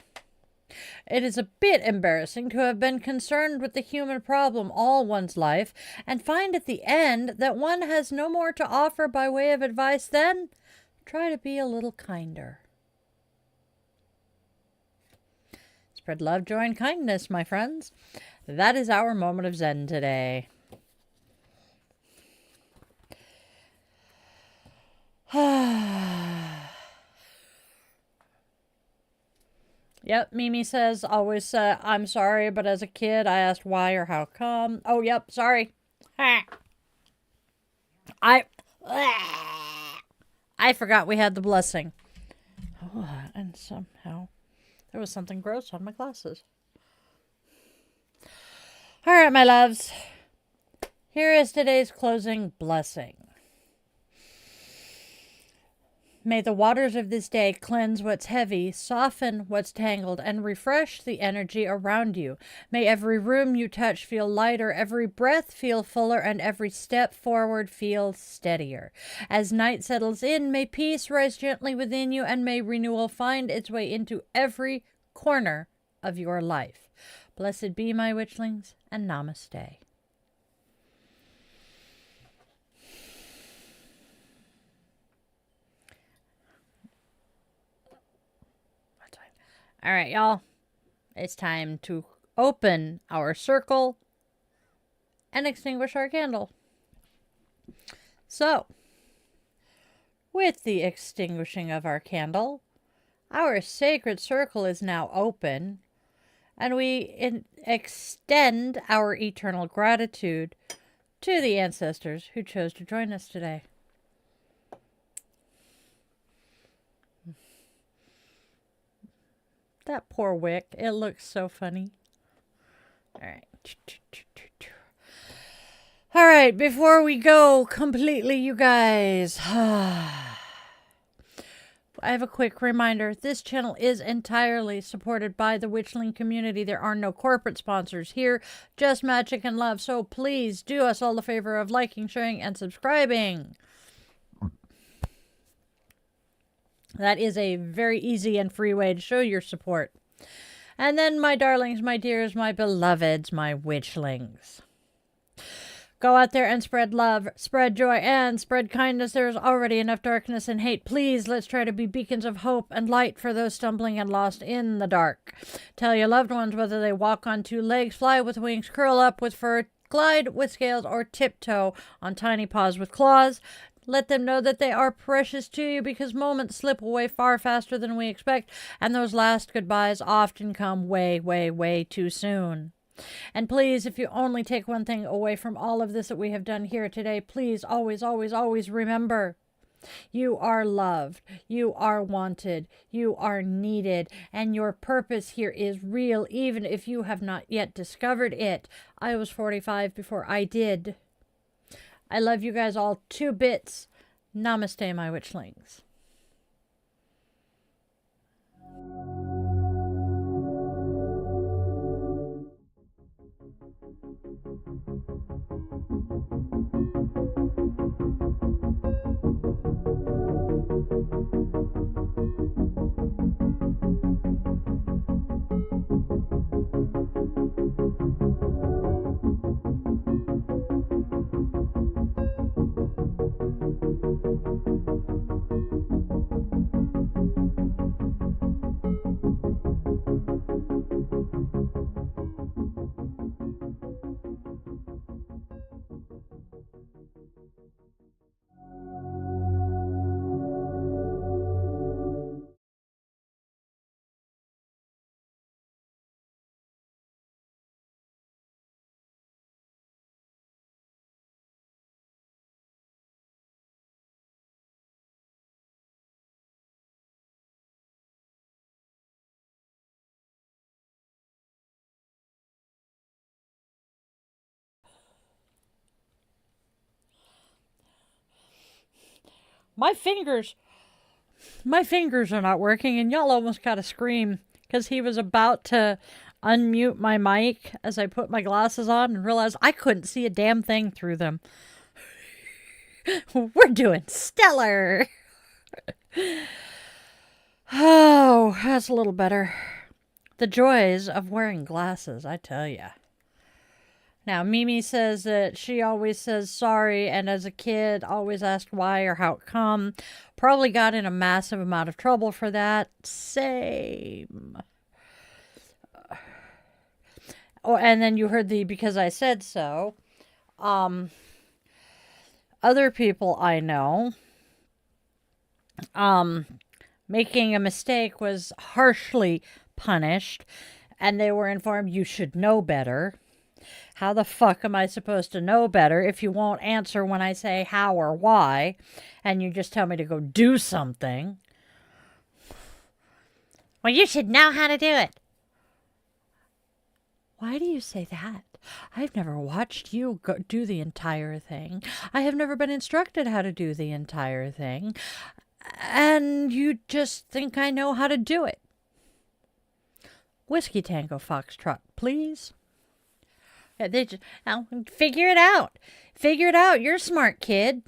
It is a bit embarrassing to have been concerned with the human problem all one's life and find at the end that one has no more to offer by way of advice than try to be a little kinder. Spread love, joy, and kindness, my friends. That is our moment of Zen today. Yep, Mimi says, always I'm sorry, but as a kid, I asked why or how come. Oh, yep, sorry. I forgot we had the blessing. Oh, and somehow there was something gross on my glasses. All right, my loves. Here is today's closing blessing. May the waters of this day cleanse what's heavy, soften what's tangled, and refresh the energy around you. May every room you touch feel lighter, every breath feel fuller, and every step forward feel steadier. As night settles in, may peace rise gently within you, and may renewal find its way into every corner of your life. Blessed be my witchlings, and namaste. All right, y'all. It's time to open our circle and extinguish our candle. So, with the extinguishing of our candle, our sacred circle is now open, and we extend our eternal gratitude to the ancestors who chose to join us today. That poor wick. It looks so funny. All right. All right. Before we go completely, you guys, I have a quick reminder. This channel is entirely supported by the Witchling community. There are no corporate sponsors here, just magic and love. So please do us all the favor of liking, sharing, and subscribing. That is a very easy and free way to show your support. And then, my darlings, my dears, my beloveds, my witchlings, go out there and spread love, spread joy, and spread kindness. There is already enough darkness and hate. Please, let's try to be beacons of hope and light for those stumbling and lost in the dark. Tell your loved ones whether they walk on two legs, fly with wings, curl up with fur, glide with scales, or tiptoe on tiny paws with claws. Let them know that they are precious to you, because moments slip away far faster than we expect, and those last goodbyes often come way, way, way too soon. And please, if you only take one thing away from all of this that we have done here today, please always, always, always remember, you are loved, you are wanted, you are needed, and your purpose here is real, even if you have not yet discovered it. I was 45 before I did. I love you guys all 2 bits. Namaste, my witchlings. My fingers are not working, and y'all almost got to scream because he was about to unmute my mic as I put my glasses on and realized I couldn't see a damn thing through them. We're doing stellar. Oh, that's a little better. The joys of wearing glasses, I tell ya. Now, Mimi says that she always says sorry, and as a kid, always asked why or how it come. Probably got in a massive amount of trouble for that. Same. Oh, and then you heard the because I said so. Other people I know, making a mistake was harshly punished, and they were informed you should know better. How the fuck am I supposed to know better if you won't answer when I say how or why, and you just tell me to go do something? Well, you should know how to do it. Why do you say that? I've never watched you do the entire thing. I have never been instructed how to do the entire thing. And you just think I know how to do it. Whiskey Tango Foxtrot, please. Yeah, they just, now, figure it out. Figure it out. You're a smart kid.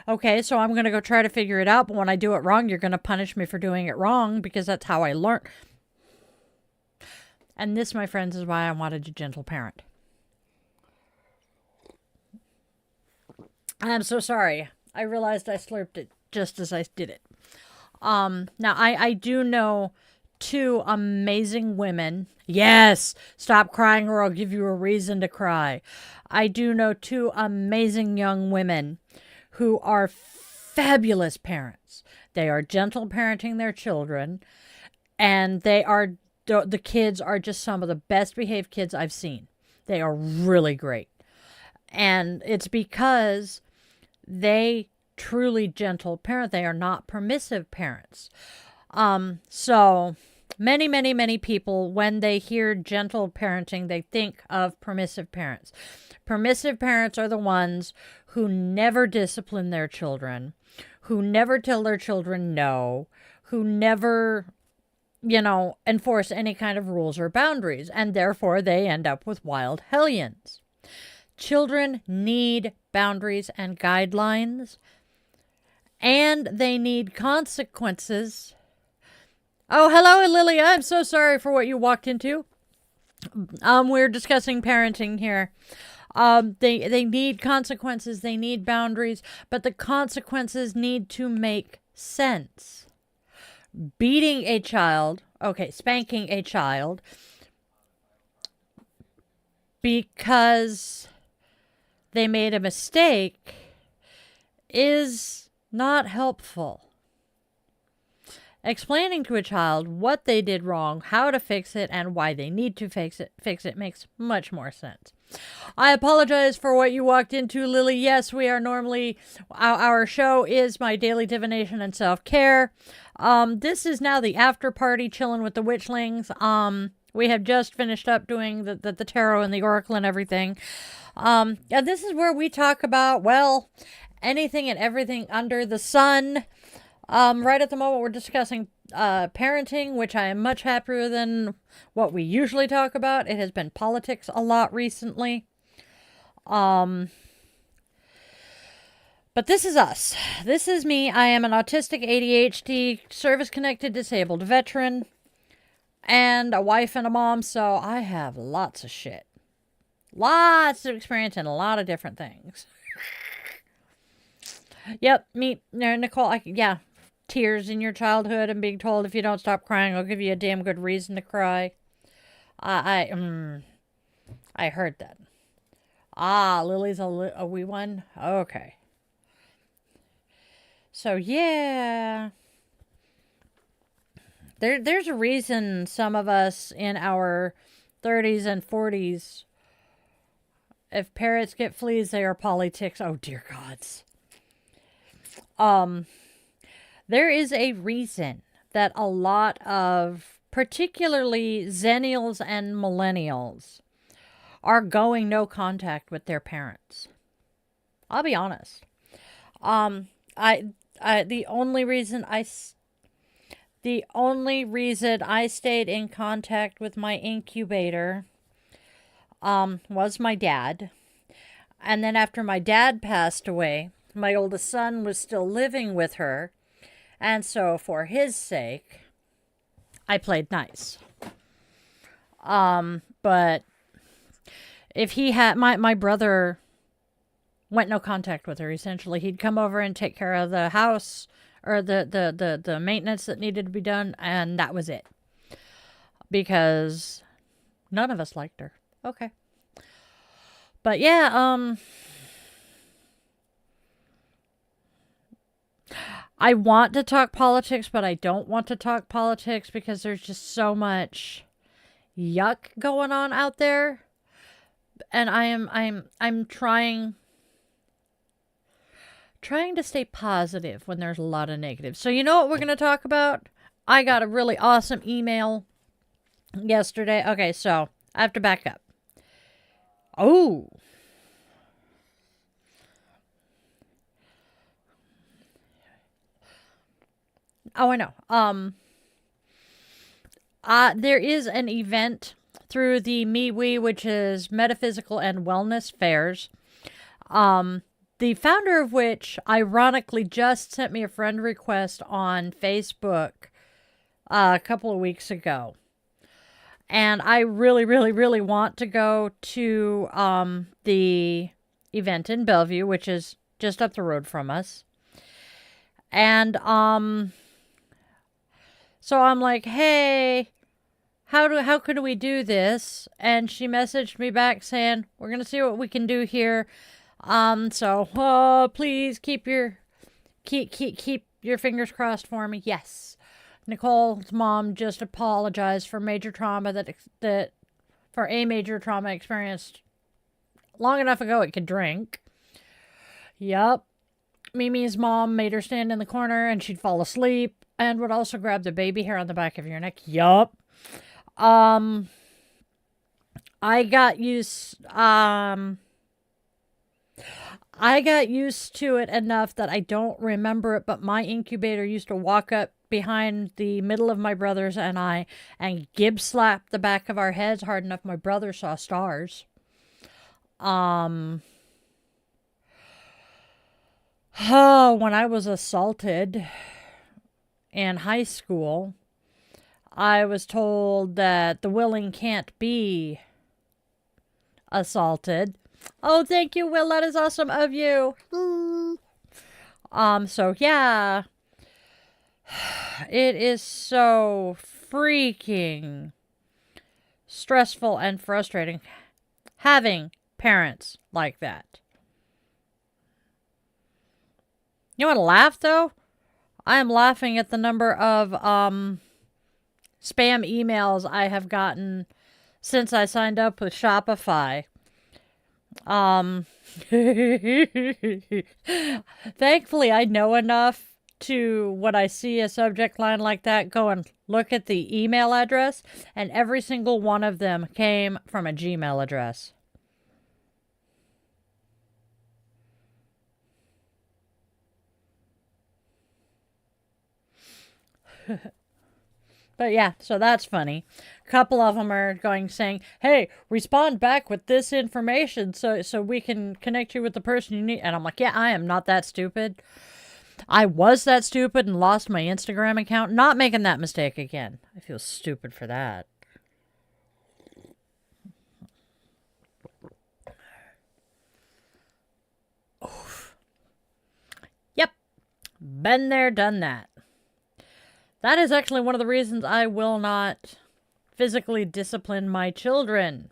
Okay, so I'm going to go try to figure it out, but when I do it wrong, you're going to punish me for doing it wrong because that's how I learn. And this, my friends, is why I wanted a gentle parent. I'm so sorry. I realized I slurped it just as I did it. Now, I do know 2 amazing women. Yes, stop crying or I'll give you a reason to cry. I do know 2 amazing young women who are fabulous parents. They are gentle parenting their children, and the kids are just some of the best behaved kids I've seen. They are really great. And it's because they truly gentle parent. They are not permissive parents. So many people, when they hear gentle parenting, they think of permissive parents. Permissive parents are the ones who never discipline their children, who never tell their children no, who never, enforce any kind of rules or boundaries, and therefore they end up with wild hellions. Children need boundaries and guidelines, and they need consequences. Oh, hello, Lilia. I'm so sorry for what you walked into. We're discussing parenting here. They need consequences. They need boundaries, but the consequences need to make sense. Beating a child, spanking a child because they made a mistake is not helpful. Explaining to a child what they did wrong, how to fix it, and why they need to fix it makes much more sense. I apologize for what you walked into, Lily. Yes, we are normally, our show is my Daily Divination and Self-Care. This is now the after party, chilling with the Witchlings. We have just finished up doing the tarot and the oracle and everything. This is where we talk about, anything and everything under the sun. Right at the moment, we're discussing parenting, which I am much happier than what we usually talk about. It has been politics a lot recently. But this is us. This is me. I am an autistic ADHD, service-connected disabled veteran, and a wife and a mom, so I have lots of shit. Lots of experience in a lot of different things. Yep, me, Nicole, tears in your childhood and being told if you don't stop crying, I'll give you a damn good reason to cry. I heard that. Lily's a wee one? Okay. So, yeah. There's a reason some of us in our 30s and 40s, if parrots get fleas, they are politics. Oh, dear gods. There is a reason that a lot of, particularly Zennials and Millennials, are going no contact with their parents. I'll be honest. The only reason I stayed in contact with my incubator, was my dad. And then after my dad passed away, my oldest son was still living with her. And so for his sake, I played nice. But if he had, my brother went no contact with her, essentially. He'd come over and take care of the house or the maintenance that needed to be done, and that was it. Because none of us liked her. Okay. But yeah, I want to talk politics, but I don't want to talk politics because there's just so much yuck going on out there. And I'm trying to stay positive when there's a lot of negative. So you know what we're going to talk about? I got a really awesome email yesterday. Okay, so I have to back up. Oh. Oh, I know. There is an event through the MeWe, which is Metaphysical and Wellness Fairs. The founder of which, ironically, just sent me a friend request on Facebook a couple of weeks ago. And I really, really, really want to go to the event in Bellevue, which is just up the road from us. And so I'm like, hey, how could we do this? And she messaged me back saying, we're going to see what we can do here. So please keep your fingers crossed for me. Yes. Nicole's mom just apologized for major trauma for a major trauma experienced long enough ago it could drink. Yup. Mimi's mom made her stand in the corner and she'd fall asleep and would also grab the baby hair on the back of your neck. Yup. I got used to it enough that I don't remember it, but my incubator used to walk up behind the middle of my brothers and I and gib slap the back of our heads hard enough my brother saw stars. When I was assaulted in high school, I was told that the willing can't be assaulted. Oh, thank you, Will. That is awesome of you. So yeah. It is so freaking stressful and frustrating having parents like that. You want to laugh, though? I am laughing at the number of spam emails I have gotten since I signed up with Shopify. Thankfully, I know enough to, when I see a subject line like that, go and look at the email address, and every single one of them came from a Gmail address. But yeah, so that's funny. A couple of them are saying, hey, respond back with this information so we can connect you with the person you need. And I'm like, yeah, I am not that stupid. I was that stupid and lost my Instagram account. Not making that mistake again. I feel stupid for that. Oof. Yep. Been there, done that. That is actually one of the reasons I will not physically discipline my children.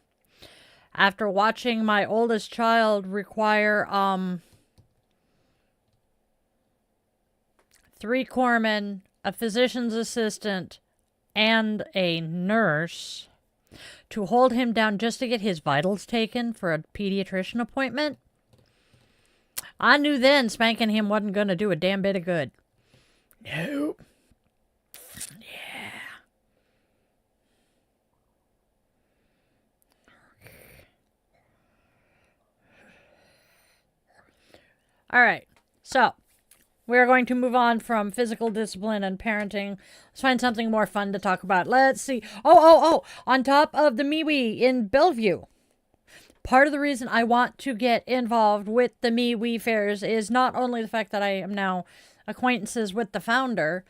After watching my oldest child require 3 corpsmen, a physician's assistant, and a nurse to hold him down just to get his vitals taken for a pediatrician appointment, I knew then spanking him wasn't going to do a damn bit of good. Nope. Yeah. All right. So, we're going to move on from physical discipline and parenting. Let's find something more fun to talk about. Let's see. Oh. On top of the MeWe in Bellevue. Part of the reason I want to get involved with the MeWe fairs is not only the fact that I am now acquaintances with the founder,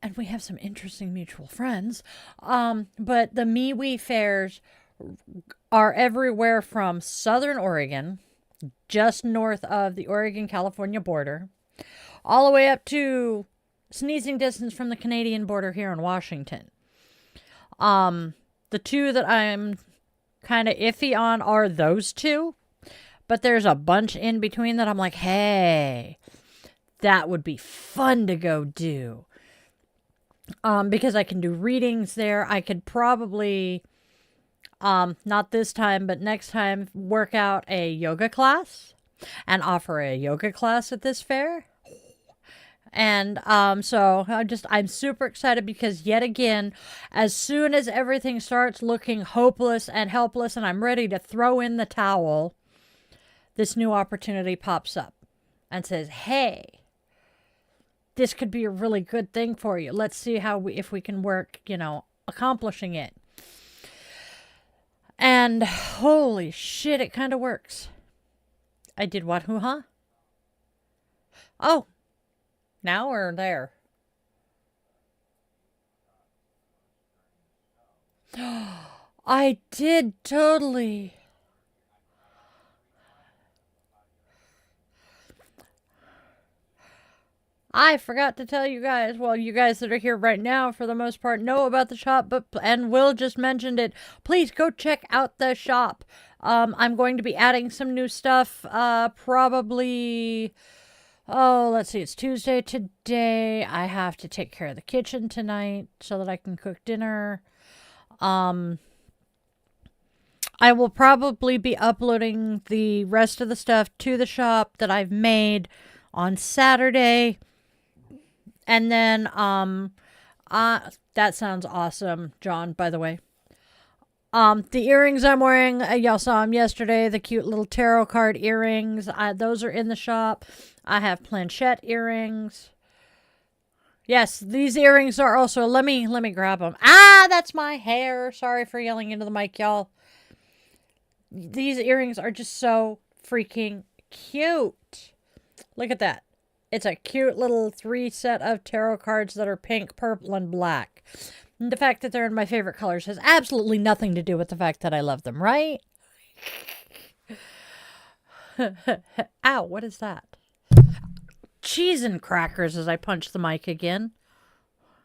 and we have some interesting mutual friends. But the MeWe fairs are everywhere from Southern Oregon, just north of the Oregon-California border, all the way up to sneezing distance from the Canadian border here in Washington. The two that I'm kind of iffy on are those two, but there's a bunch in between that I'm like, hey, that would be fun to go do. Because I can do readings there. I could probably, not this time, but next time, work out a yoga class and offer a yoga class at this fair. And so I'm super excited because yet again, as soon as everything starts looking hopeless and helpless and I'm ready to throw in the towel, this new opportunity pops up and says, hey, this could be a really good thing for you. Let's see if we can work, accomplishing it. And holy shit, it kind of works. I did what, huh? Oh, now or there? I did totally. I forgot to tell you guys, well, you guys that are here right now, for the most part, know about the shop, and Will just mentioned it. Please go check out the shop. I'm going to be adding some new stuff, probably, let's see, it's Tuesday today. I have to take care of the kitchen tonight so that I can cook dinner. I will probably be uploading the rest of the stuff to the shop that I've made on Saturday. And then, that sounds awesome, John, by the way. The earrings I'm wearing, y'all saw them yesterday, the cute little tarot card earrings. Those are in the shop. I have planchette earrings. Yes, these earrings are also, let me grab them. That's my hair. Sorry for yelling into the mic, y'all. These earrings are just so freaking cute. Look at that. It's a cute little 3 set of tarot cards that are pink, purple, and black. And the fact that they're in my favorite colors has absolutely nothing to do with the fact that I love them, right? Ow, what is that? Cheese and crackers as I punch the mic again.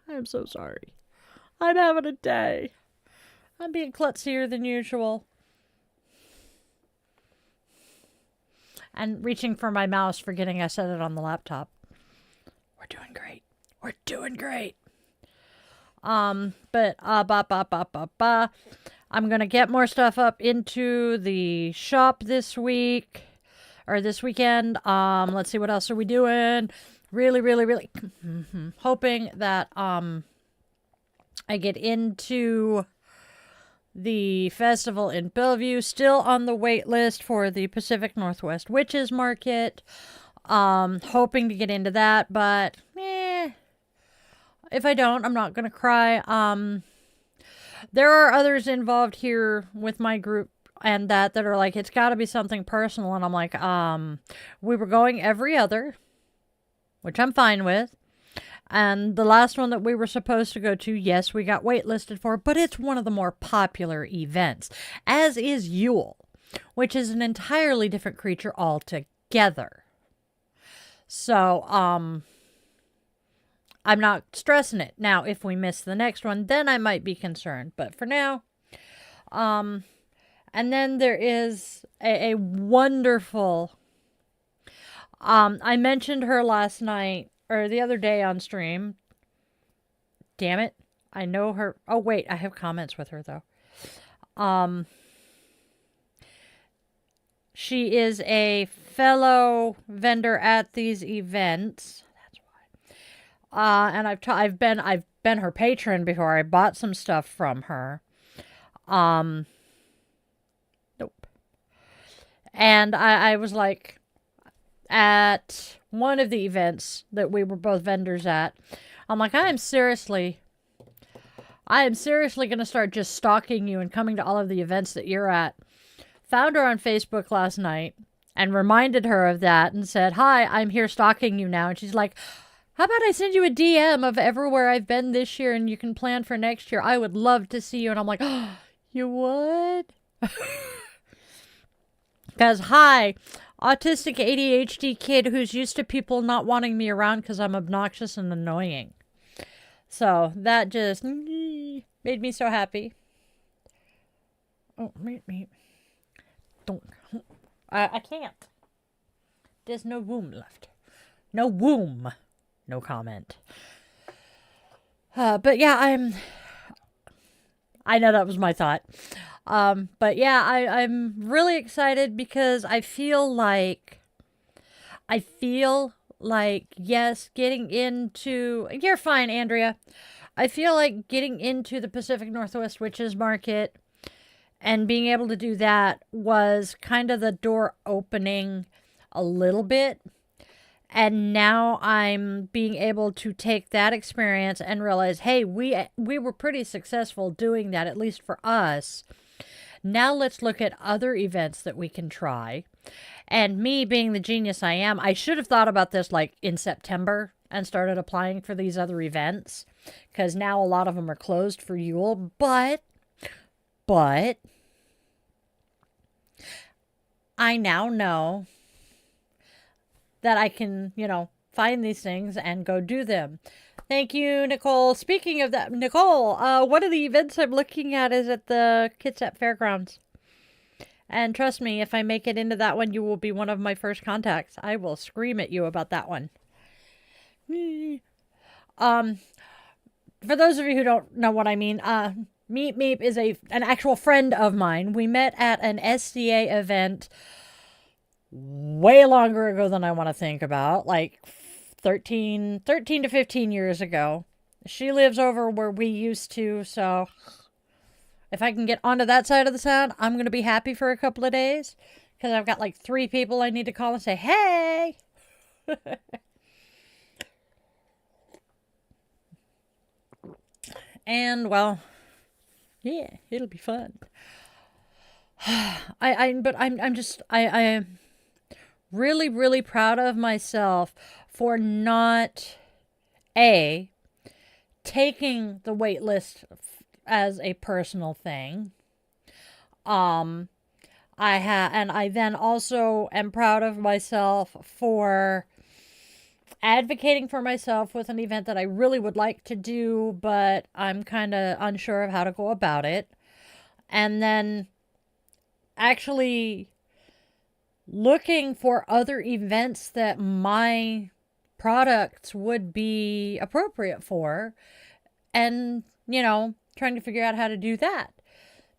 I'm so sorry. I'm having a day. I'm being klutzier than usual. And reaching for my mouse, forgetting I set it on the laptop. We're doing great. We're doing great. I'm gonna get more stuff up into the shop this week. Or this weekend. Let's see, what else are we doing? Really hoping that I get into the festival in Bellevue, still on the wait list for the Pacific Northwest Witches Market. Hoping to get into that, but if I don't, I'm not gonna cry. There are others involved here with my group and that are like, it's got to be something personal, and I'm like, we were going every other, which I'm fine with. And the last one that we were supposed to go to, yes, we got waitlisted for, but it's one of the more popular events, as is Yule, which is an entirely different creature altogether. So, I'm not stressing it. Now, if we miss the next one, then I might be concerned. But for now, and then there is a wonderful, I mentioned her last night, or the other day on stream. Damn it. I know her. Oh, wait. I have comments with her, though. She is a fellow vendor at these events. That's why. And I've been her patron before. I bought some stuff from her. Nope. And I was like, at one of the events that we were both vendors at, I'm like, I am seriously going to start just stalking you and coming to all of the events that you're at. Found her on Facebook last night and reminded her of that and said, hi, I'm here stalking you now. And she's like, How about I send you a DM of everywhere I've been this year and you can plan for next year? I would love to see you. And I'm like, oh, you would? Because, hi, autistic ADHD kid who's used to people not wanting me around because I'm obnoxious and annoying. So that just made me so happy. Oh, me. Don't. I can't. There's no room left. No womb. No comment. But yeah, I know that was my thought. But yeah, I'm really excited because I feel like, yes, getting into, you're fine, Andrea. I feel like getting into the Pacific Northwest Witches Market and being able to do that was kind of the door opening a little bit. And now I'm being able to take that experience and realize, hey, we were pretty successful doing that, at least for us. Now let's look at other events that we can try. And me being the genius I am, I should have thought about this like in September and started applying for these other events, because now a lot of them are closed for Yule. But I now know that I can, find these things and go do them. Thank you, Nicole. Speaking of that, Nicole, one of the events I'm looking at is at the Kitsap Fairgrounds. And trust me, if I make it into that one, you will be one of my first contacts. I will scream at you about that one. For those of you who don't know what I mean, Meep Meep is an actual friend of mine. We met at an SCA event way longer ago than I want to think about, like 13 to 15 years ago. She lives over where we used to, so if I can get onto that side of the sound, I'm going to be happy for a couple of days, because I've got like 3 people I need to call and say, hey! And, well, yeah, it'll be fun. I am really, really proud of myself for not, taking the wait list as a personal thing. I then also am proud of myself for advocating for myself with an event that I really would like to do, but I'm kind of unsure of how to go about it. And then actually looking for other events that my products would be appropriate for, and, trying to figure out how to do that.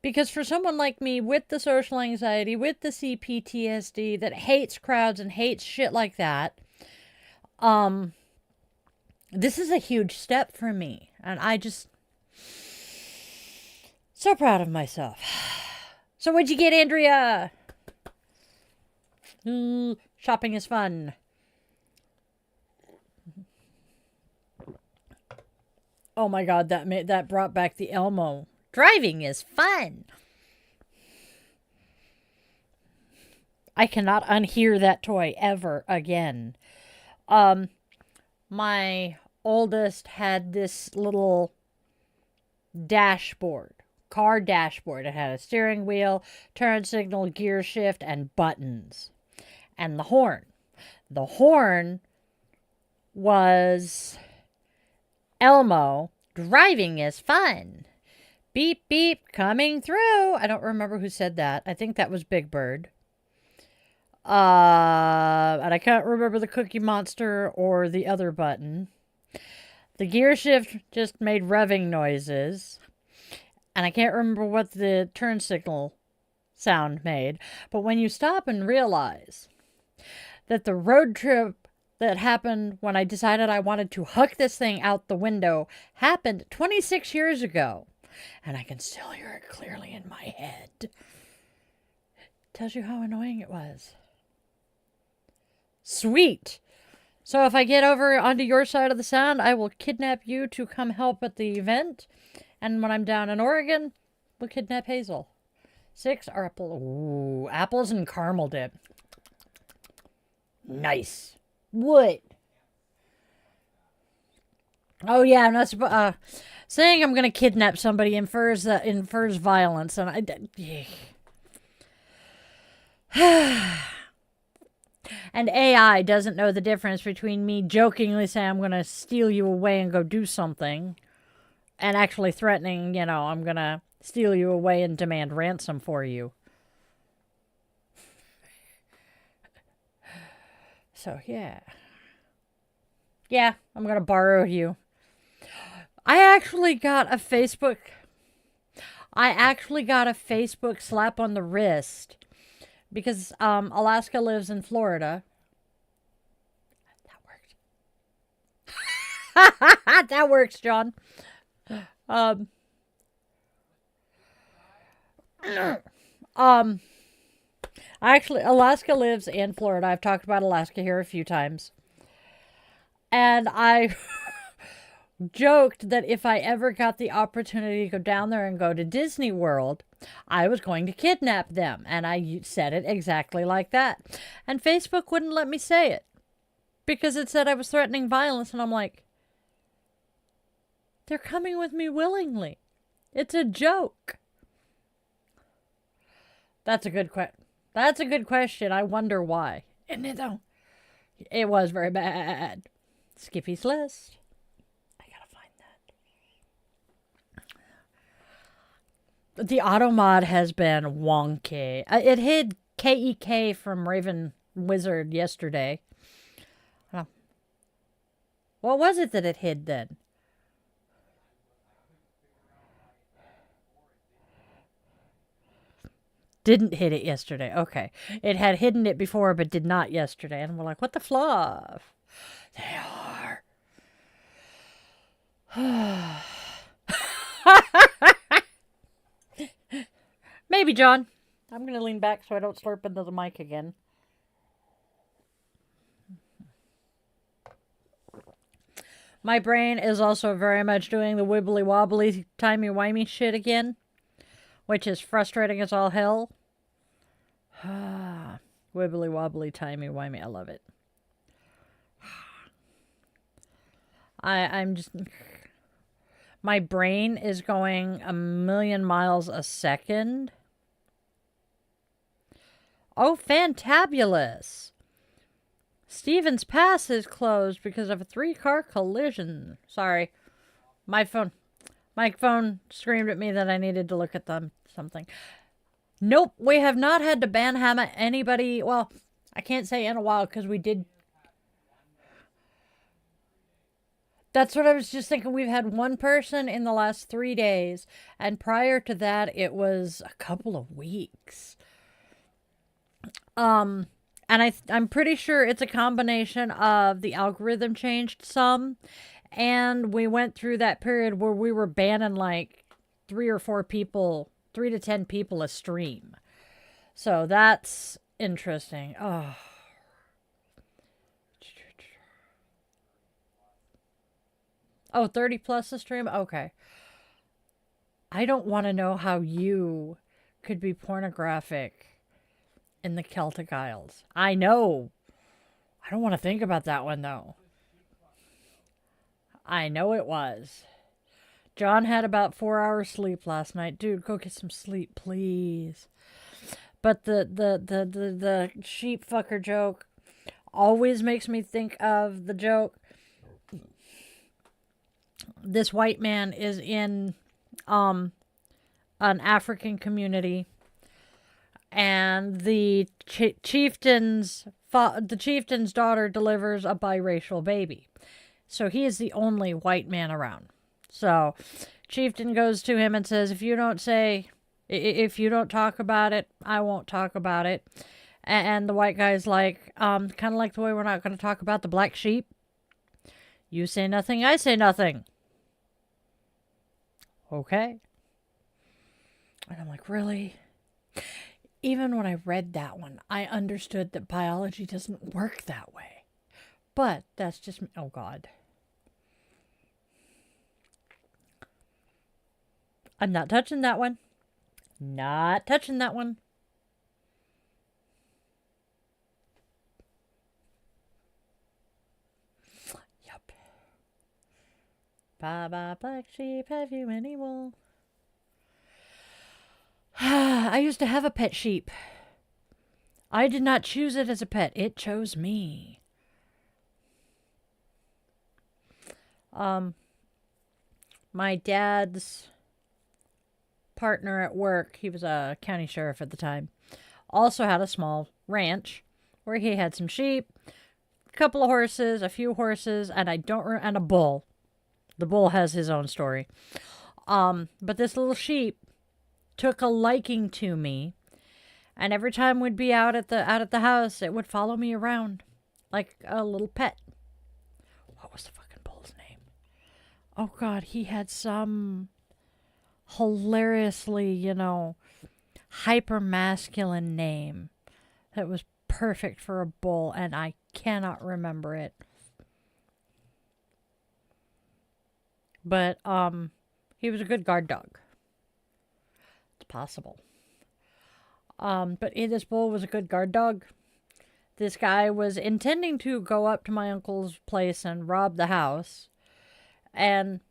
Because for someone like me with the social anxiety, with the CPTSD that hates crowds and hates shit like that, this is a huge step for me. And so proud of myself. So what'd you get, Andrea? Shopping is fun. Oh my God, that brought back the Elmo. Driving is fun. I cannot unhear that toy ever again. My oldest had this little dashboard, car dashboard. It had a steering wheel, turn signal, gear shift, and buttons. And the horn. The horn was Elmo. Driving is fun. Beep, beep, coming through. I don't remember who said that. I think that was Big Bird. And I can't remember the Cookie Monster or the other button. The gear shift just made revving noises. And I can't remember what the turn signal sound made. But when you stop and realize that the road trip that happened when I decided I wanted to hook this thing out the window happened 26 years ago. And I can still hear it clearly in my head. Tells you how annoying it was. Sweet. So if I get over onto your side of the sound, I will kidnap you to come help at the event. And when I'm down in Oregon, we'll kidnap Hazel. 6 apple. Ooh, apples and caramel dip. Nice. What? Oh yeah, I'm not saying I'm gonna kidnap somebody infers violence, and and AI doesn't know the difference between me jokingly saying I'm gonna steal you away and go do something, and actually threatening, I'm gonna steal you away and demand ransom for you. So yeah, I'm gonna borrow you. I actually got a Facebook. I actually got a Facebook slap on the wrist because Alaska lives in Florida. That worked. That works, John. Um, um, Alaska lives in Florida. I've talked about Alaska here a few times. And I joked that if I ever got the opportunity to go down there and go to Disney World, I was going to kidnap them. And I said it exactly like that. And Facebook wouldn't let me say it because it said I was threatening violence. And I'm like, they're coming with me willingly. It's a joke. That's a good question. I wonder why. Isn't it though? It was very bad. Skippy's List. I gotta find that. The auto mod has been wonky. It hid KEK from Raven Wizard yesterday. What was it that it hid then? Didn't hit it yesterday. Okay. It had hidden it before, but did not yesterday. And we're like, what the fluff? They are. Maybe, John. I'm going to lean back so I don't slurp into the mic again. My brain is also very much doing the wibbly wobbly, timey wimey shit again, which is frustrating as all hell. Wibbly wobbly, timey wimey. I love it. I'm just. My brain is going a million miles a second. Oh, fantabulous. Stevens Pass is closed because of a 3-car collision. Sorry. My phone screamed at me that I needed to look at something. Nope, we have not had to banhammer anybody. Well, I can't say in a while because we did. That's what I was just thinking. We've had one person in the last 3 days, and prior to that, it was a couple of weeks. And I'm pretty sure it's a combination of the algorithm changed some, and we went through that period where we were banning like 3 to 10 people a stream. So that's interesting. Oh. Oh, 30 plus a stream? Okay. I don't want to know how you could be pornographic in the Celtic Isles. I know. I don't want to think about that one, though. I know it was. John had about 4 hours sleep last night. Dude, go get some sleep, please. But the sheep fucker joke always makes me think of the joke. This white man is in an African community, and the chieftain's daughter delivers a biracial baby. So he is the only white man around. So chieftain goes to him and says, if you don't talk about it, I won't talk about it. And the white guy's like, kind of like the way we're not going to talk about the black sheep. You say nothing, I say nothing. Okay. And I'm like, really? Even when I read that one, I understood that biology doesn't work that way. But that's just me. Oh, God. I'm not touching that one. Not touching that one. Yep. Bye bye, black sheep, have you any wool? I used to have a pet sheep. I did not choose it as a pet. It chose me. My dad's partner at work, he was a county sheriff at the time, also had a small ranch where he had some sheep, a couple of horses, a few horses, and and a bull. The bull has his own story. But this little sheep took a liking to me, and every time we'd be out at the house, it would follow me around like a little pet. What was the fucking bull's name? Oh God, he had some hilariously, hyper masculine name that was perfect for a bull, and I cannot remember it. But he was a good guard dog. It's possible. But this bull was a good guard dog. This guy was intending to go up to my uncle's place and rob the house, and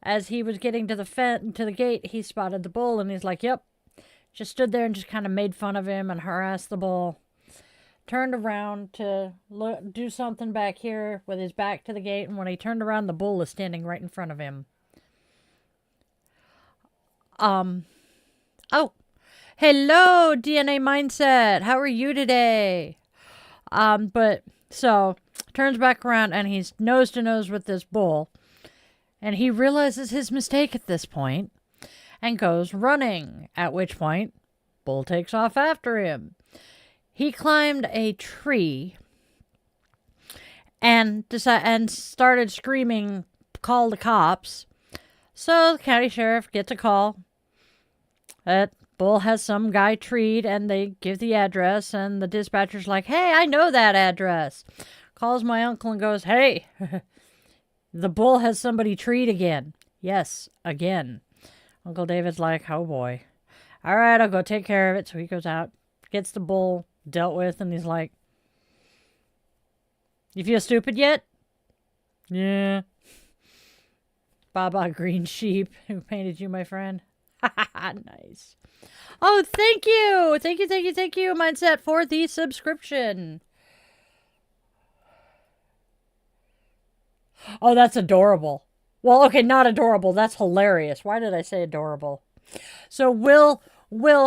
as he was getting to the gate, he spotted the bull, and he's like, "Yep." Just stood there and just kind of made fun of him and harassed the bull. Turned around to do something back here with his back to the gate, and when he turned around, the bull is standing right in front of him. Oh, hello, DNA Mindset. How are you today? But so turns back around, and he's nose to nose with this bull, and he realizes his mistake at this point and goes running, at which point bull takes off after him. He climbed a tree and started screaming, "Call the cops." So the county sheriff gets a call that bull has some guy treed, and they give the address, and the dispatcher's like, "Hey, I know that address." Calls my uncle and goes, "Hey, the bull has somebody treed again." "Yes, again." Uncle David's like, "Oh boy. All right, I'll go take care of it." So he goes out, gets the bull dealt with, and he's like, "You feel stupid yet?" "Yeah." Baba Green Sheep, who painted you, my friend. Nice. Oh, thank you. Thank you, Mindset, for the subscription. Oh, that's adorable. Well, okay, not adorable. That's hilarious. Why did I say adorable? So Will,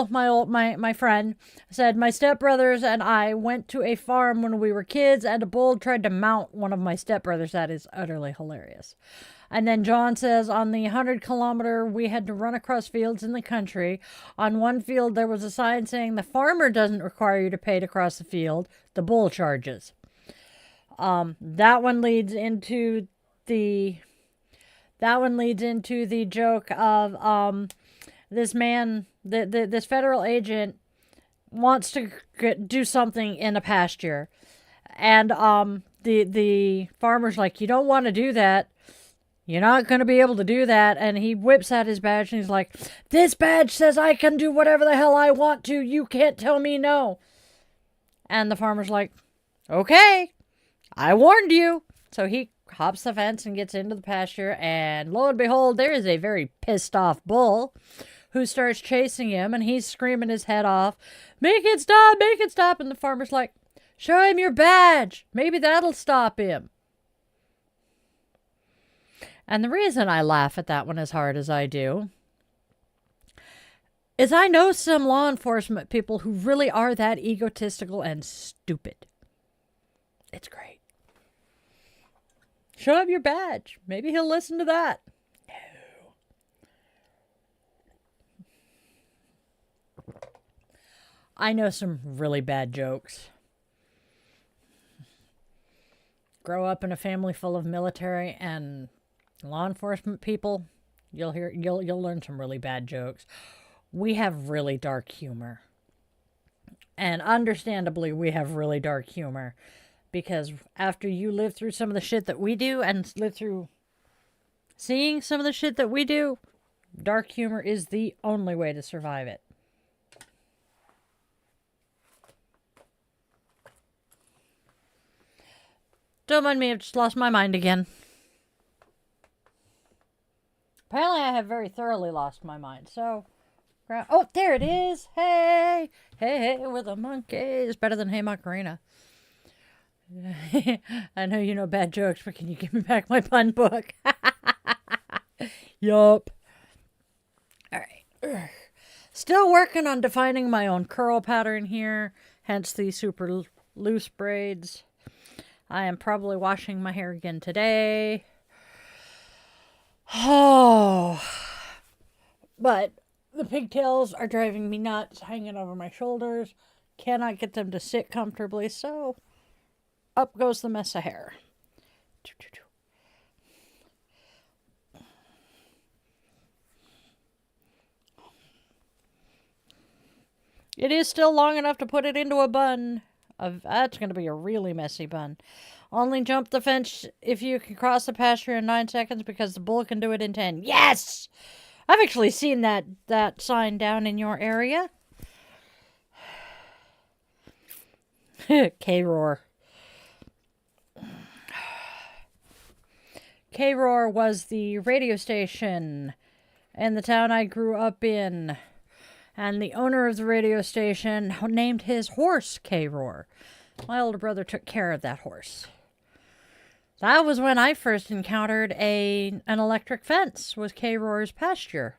my friend, said, "My stepbrothers and I went to a farm when we were kids, and a bull tried to mount one of my stepbrothers." That is utterly hilarious. And then John says, "On the 100-kilometer, we had to run across fields in the country. On one field, there was a sign saying the farmer doesn't require you to pay to cross the field. The bull charges." That one leads into the joke of this man, this federal agent wants to do something in a pasture, and the farmer's like, "You don't want to do that. You're not going to be able to do that." And he whips out his badge, and he's like, "This badge says I can do whatever the hell I want to. You can't tell me no." And the farmer's like, "Okay, I warned you." So he hops the fence and gets into the pasture, and lo and behold, there is a very pissed off bull who starts chasing him, and he's screaming his head off, "Make it stop, make it stop." And the farmer's like, "Show him your badge. Maybe that'll stop him." And the reason I laugh at that one as hard as I do is I know some law enforcement people who really are that egotistical and stupid. It's great. Show him your badge. Maybe he'll listen to that. No. I know some really bad jokes. Grow up in a family full of military and law enforcement people, you'll learn some really bad jokes. We have really dark humor. And understandably, we have really dark humor. Because after you live through some of the shit that we do and live through seeing some of the shit that we do, dark humor is the only way to survive it. Don't mind me, I've just lost my mind again. Apparently I have very thoroughly lost my mind. So, oh, there it is. Hey, hey, hey, with a monkey. It's better than Hey Macarena. I know you know bad jokes, but can you give me back my pun book? Yup. All right. Still working on defining my own curl pattern here, hence the super loose braids. I am probably washing my hair again today. Oh, but the pigtails are driving me nuts, hanging over my shoulders. Cannot get them to sit comfortably, so up goes the mess of hair. It is still long enough to put it into a bun. That's going to be a really messy bun. Only jump the fence if you can cross the pasture in 9 seconds because the bull can do it in 10. Yes! I've actually seen that sign down in your area. K-Roar. K-Roar was the radio station in the town I grew up in. And the owner of the radio station named his horse K-Roar. My older brother took care of that horse. That was when I first encountered an electric fence, was K-Roar's pasture.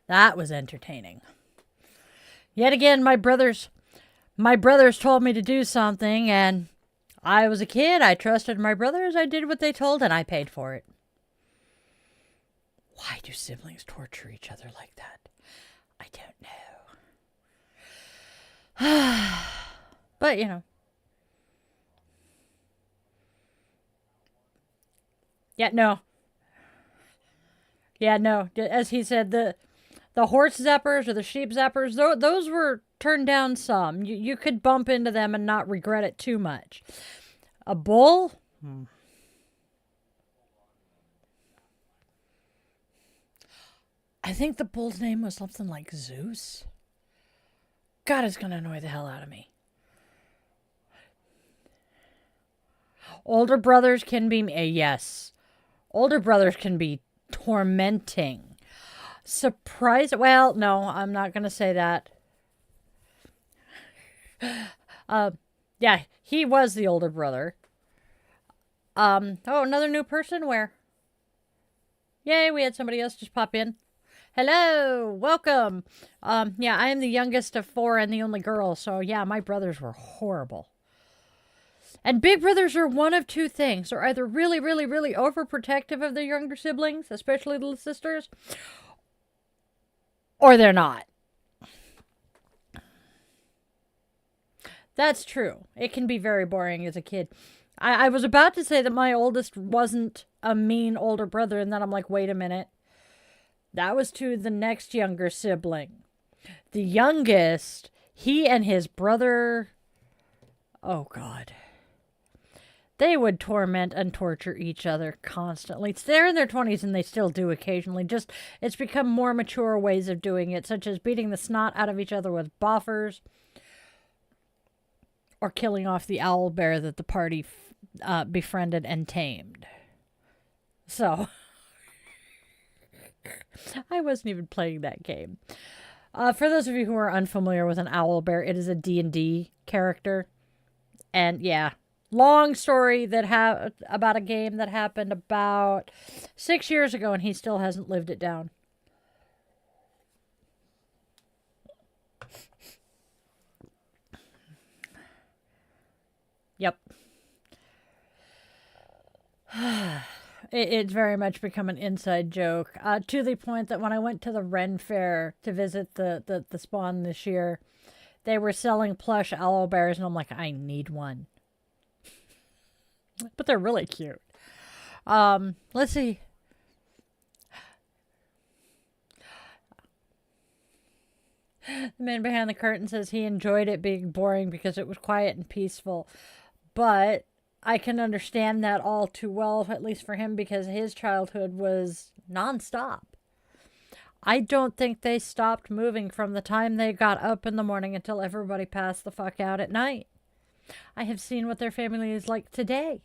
That was entertaining. Yet again, my brothers told me to do something, and I was a kid. I trusted my brothers. I did what they told, and I paid for it. Why do siblings torture each other like that? I don't know. But, you know. Yeah, no. Yeah, no. As he said, the horse zappers or the sheep zappers, those were turned down some. You could bump into them and not regret it too much. A bull? I think the bull's name was something like Zeus. God, it's going to annoy the hell out of me. Older brothers can be... yes. Older brothers can be tormenting. Surprise... Well, no, I'm not going to say that. Yeah, he was the older brother. Oh, another new person? Where? Yay, we had somebody else just pop in. Hello, welcome. Yeah, I am the youngest of 4 and the only girl, so yeah, my brothers were horrible. And big brothers are one of 2 things. They're either really, really, really overprotective of their younger siblings, especially little sisters, or they're not. That's true. It can be very boring as a kid. I was about to say that my oldest wasn't a mean older brother, and then I'm like, wait a minute. That was to the next younger sibling. The youngest, he and his brother, oh God. They would torment and torture each other constantly. They're in their 20s and they still do occasionally. Just, it's become more mature ways of doing it, such as beating the snot out of each other with boffers or killing off the owl bear that the party befriended and tamed. So... I wasn't even playing that game. For those of you who are unfamiliar with an owl bear, it is a D&D character. And yeah, long story that about a game that happened about 6 years ago, and he still hasn't lived it down. Yep. It's very much become an inside joke, to the point that when I went to the Ren Fair to visit the spawn this year, they were selling plush owl bears, and I'm like, I need one. But they're really cute. Let's see. The man behind the curtain says he enjoyed it being boring because it was quiet and peaceful, but I can understand that all too well, at least for him, because his childhood was nonstop. I don't think they stopped moving from the time they got up in the morning until everybody passed the fuck out at night. I have seen what their family is like today.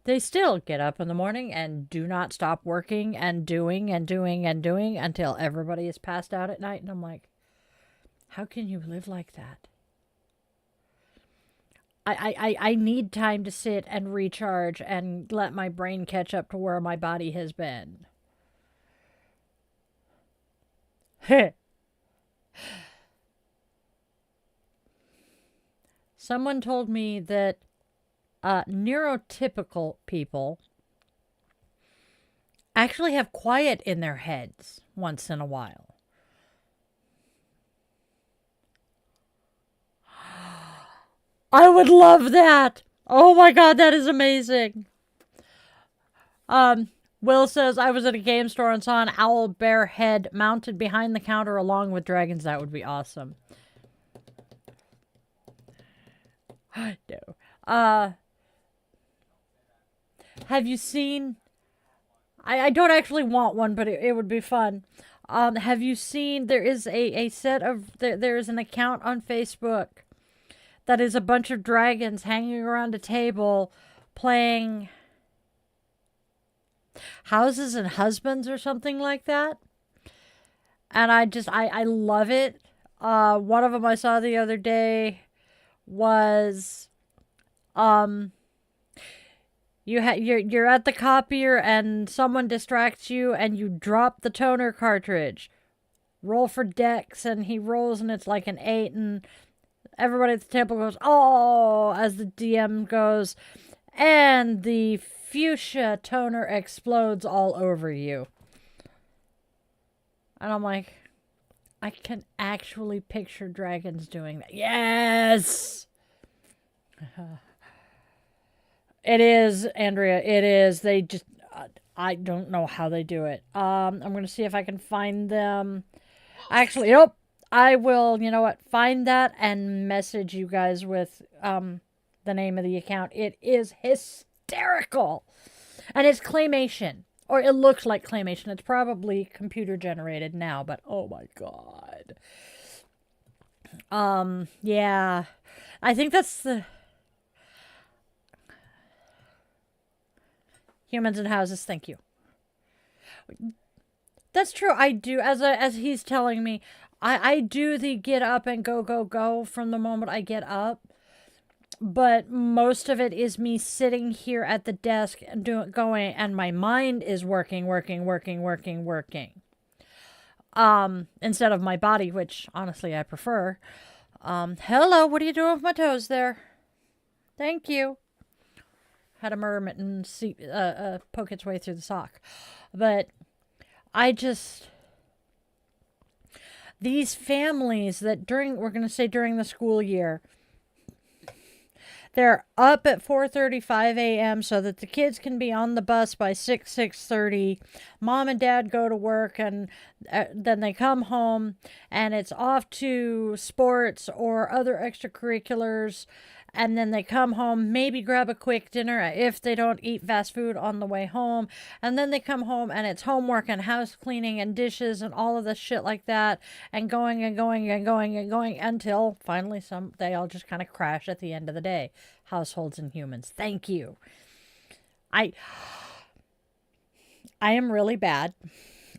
They still get up in the morning and do not stop working and doing and doing and doing until everybody is passed out at night. And I'm like, how can you live like that? I need time to sit and recharge and let my brain catch up to where my body has been. Someone told me that neurotypical people actually have quiet in their heads once in a while. I would love that. Oh my God, that is amazing. Will says, I was at a game store and saw an owl bear head mounted behind the counter along with dragons. That would be awesome. No. Have you seen... I don't actually want one, but it would be fun. Have you seen... There is a set of... There is an account on Facebook that is a bunch of dragons hanging around a table playing Houses and Husbands or something like that. And I love it. One of them I saw the other day was... You're at the copier and someone distracts you and you drop the toner cartridge. Roll for Dex, and he rolls and it's like an 8, and everybody at the table goes, oh, as the DM goes, and the fuchsia toner explodes all over you. And I'm like, I can actually picture dragons doing that. Yes! It is, Andrea. It is. They just... I don't know how they do it. I'm going to see if I can find them. Actually, nope. I will, you know what, find that and message you guys with the name of the account. It is hysterical. And it's claymation. Or it looks like claymation. It's probably computer generated now, but oh my God. Yeah. I think that's the... Humans and houses, thank you. That's true. I do, as he's telling me, I do the get up and go, go, go from the moment I get up. But most of it is me sitting here at the desk and going, and my mind is working. Instead of my body, which honestly I prefer. Hello, what are you doing with my toes there? Thank you. Had a mermaid poke its way through the sock. But these families that we're going to say during the school year, they're up at 4:35 a.m. so that the kids can be on the bus by 6:30. Mom and dad go to work, and then they come home, and it's off to sports or other extracurriculars. And then they come home, maybe grab a quick dinner if they don't eat fast food on the way home. And then they come home and it's homework and house cleaning and dishes and all of this shit like that. And going until finally they all just kind of crash at the end of the day. Households and humans. Thank you. I am really bad.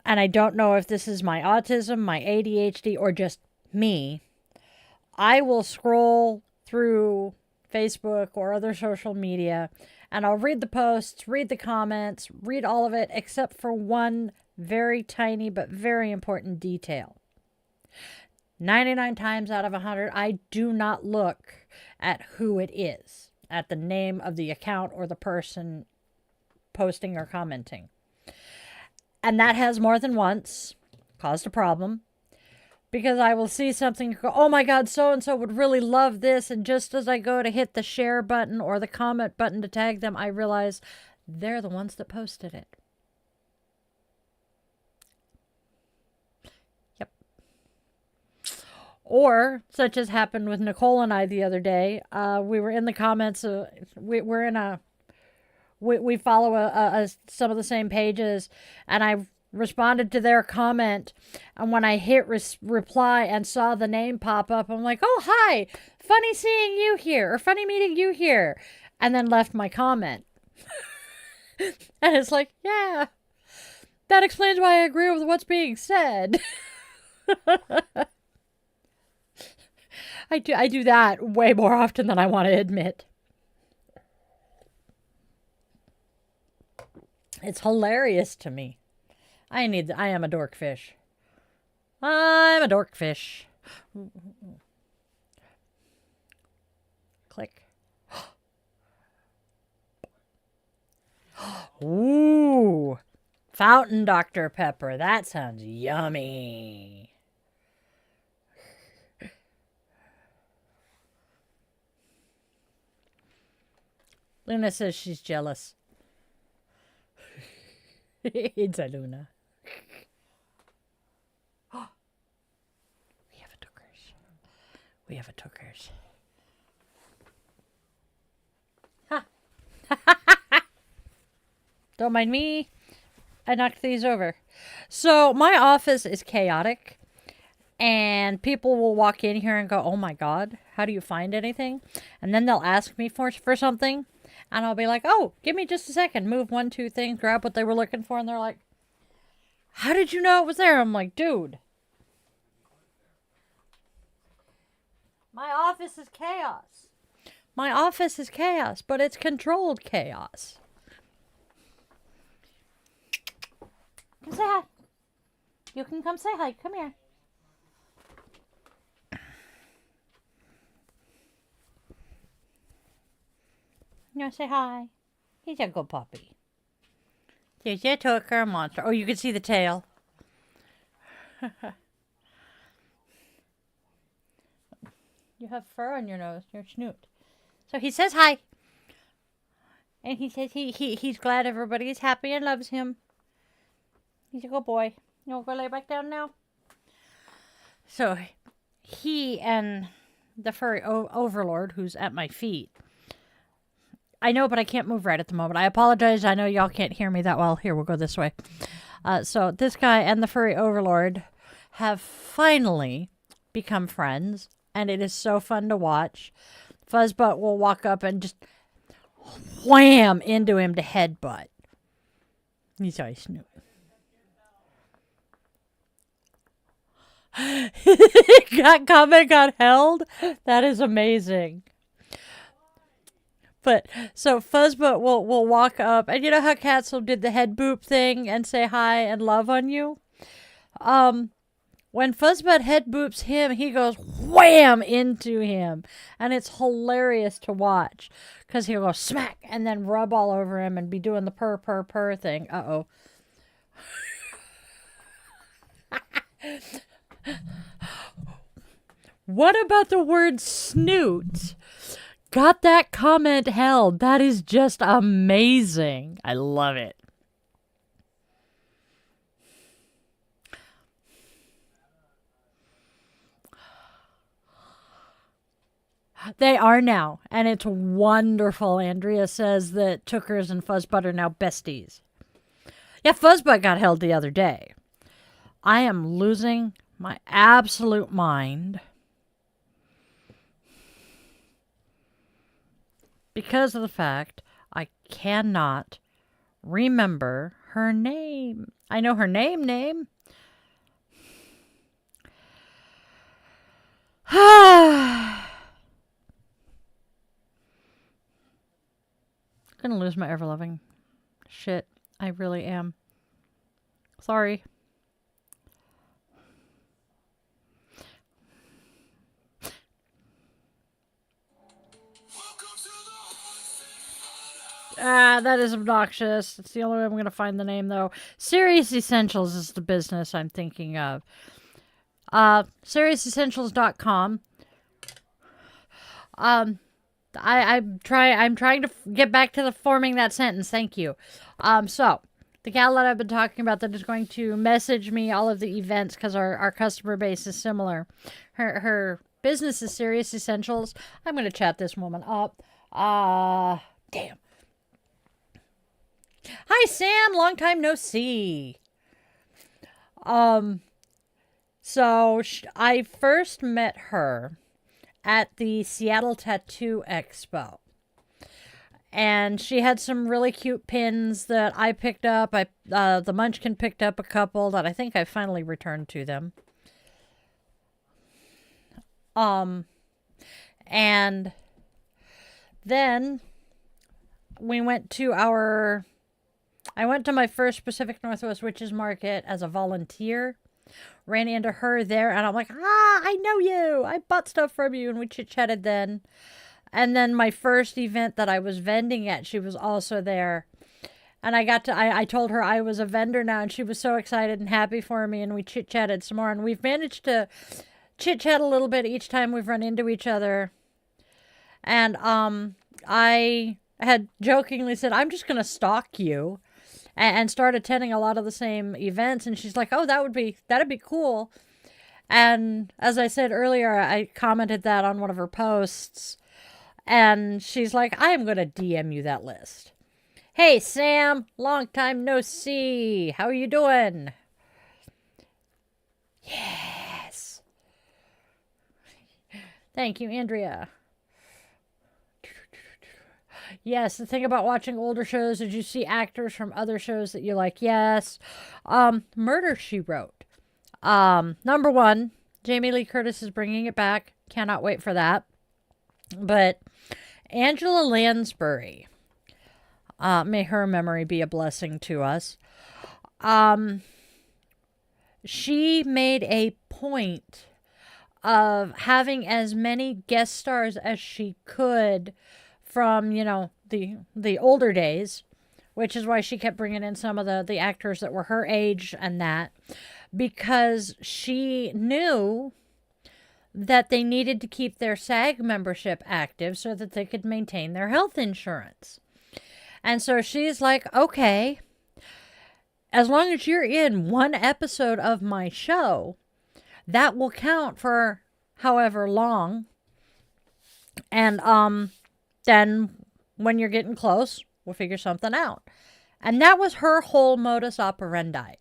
And I don't know if this is my autism, my ADHD, or just me. I will scroll through Facebook or other social media, and I'll read the posts, read the comments, read all of it, except for one very tiny but very important detail. 99 times out of 100, I do not look at who it is, at the name of the account or the person posting or commenting. And that has more than once caused a problem. Because I will see something and go, oh my God, so-and-so would really love this. And just as I go to hit the share button or the comment button to tag them, I realize they're the ones that posted it. Yep. Or, such as happened with Nicole and I the other day, we were in the comments. We follow some of the same pages, and I responded to their comment, and when I hit reply and saw the name pop up, I'm like, oh, hi, funny seeing you here, or funny meeting you here, and then left my comment. And it's like, yeah, that explains why I agree with what's being said. I do that way more often than I want to admit. It's hilarious to me. I am a dorkfish. I'm a dorkfish. Click. Ooh. Fountain Dr. Pepper. That sounds yummy. Luna says she's jealous. It's a Luna. We have a tookers. We have a tookers. Ha! Don't mind me. I knocked these over. So my office is chaotic. And people will walk in here and go, oh my God, how do you find anything? And then they'll ask me for something. And I'll be like, oh, give me just a second. Move 1, 2 things, grab what they were looking for. And they're like, how did you know it was there? I'm like, dude. My office is chaos. My office is chaos, but it's controlled chaos. Come say hi. You can come say hi. Come here. No, say hi. He's a good puppy. There's a tooker monster. Oh, you can see the tail. You have fur on your nose, your snoot. So he says hi. And he says he's glad everybody is happy and loves him. He's a good boy. You want to go lay back down now? So he and the furry overlord, who's at my feet. I know, but I can't move right at the moment. I apologize. I know y'all can't hear me that well. Here, we'll go this way. So this guy and the furry overlord have finally become friends, and it is so fun to watch. Fuzzbutt will walk up and just wham into him to headbutt. He's always snoot. That comment got held? That is amazing. But, so Fuzzbutt will walk up, and you know how cats will do the head boop thing and say hi and love on you? When Fuzzbutt head boops him, he goes wham into him. And it's hilarious to watch. Because he'll go smack and then rub all over him and be doing the purr, purr, purr thing. Uh-oh. What about the word snoot? Got that comment held. That is just amazing. I love it. They are now, and it's wonderful. Andrea says that Tookers and Fuzzbutt are now besties. Yeah, Fuzzbutt got held the other day. I am losing my absolute mind. Because of the fact I cannot remember her name. I know her name. I'm gonna lose my ever-loving shit. I really am. Sorry. That is obnoxious. It's the only way I'm going to find the name, though. Serious Essentials is the business I'm thinking of. SeriousEssentials.com. I'm trying to get back to the forming that sentence. Thank you. So the gal that I've been talking about that is going to message me all of the events because our customer base is similar. Her business is Serious Essentials. I'm going to chat this woman up. Damn. Hi, Sam. Long time no see. So I first met her at the Seattle Tattoo Expo. And she had some really cute pins that I picked up. The Munchkin picked up a couple that I think I finally returned to them. And then I went to my first Pacific Northwest Witches Market as a volunteer. Ran into her there, and I'm like, I know you. I bought stuff from you, and we chit-chatted then. And then my first event that I was vending at, she was also there. And I told her I was a vendor now, and she was so excited and happy for me, and we chit-chatted some more. And we've managed to chit-chat a little bit each time we've run into each other. And I had jokingly said, I'm just going to stalk you and start attending a lot of the same events. And she's like, oh, that'd be cool. And as I said earlier, I commented that on one of her posts. And she's like, I am going to DM you that list. Hey, Sam, long time no see. How are you doing? Yes. Thank you, Andrea. Yes, the thing about watching older shows, did you see actors from other shows that you like? Yes. Murder, She Wrote. Number one, Jamie Lee Curtis is bringing it back. Cannot wait for that. But Angela Lansbury, may her memory be a blessing to us. She made a point of having as many guest stars as she could from, the older days, which is why she kept bringing in some of the actors that were her age and that, because she knew that they needed to keep their SAG membership active so that they could maintain their health insurance. And so she's like, okay, as long as you're in one episode of my show, that will count for however long. And then when you're getting close, we'll figure something out. And that was her whole modus operandi.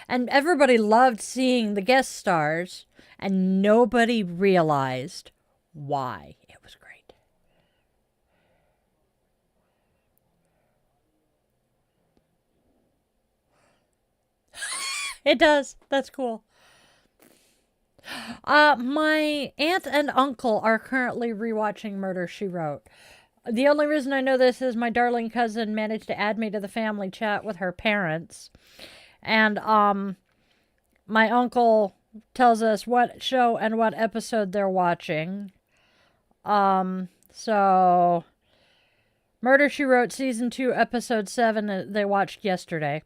And everybody loved seeing the guest stars, and nobody realized why. It was great. It does. That's cool. My aunt and uncle are currently rewatching Murder, She Wrote. The only reason I know this is my darling cousin managed to add me to the family chat with her parents. And my uncle tells us what show and what episode they're watching. So Murder, She Wrote season 2 episode 7 they watched yesterday.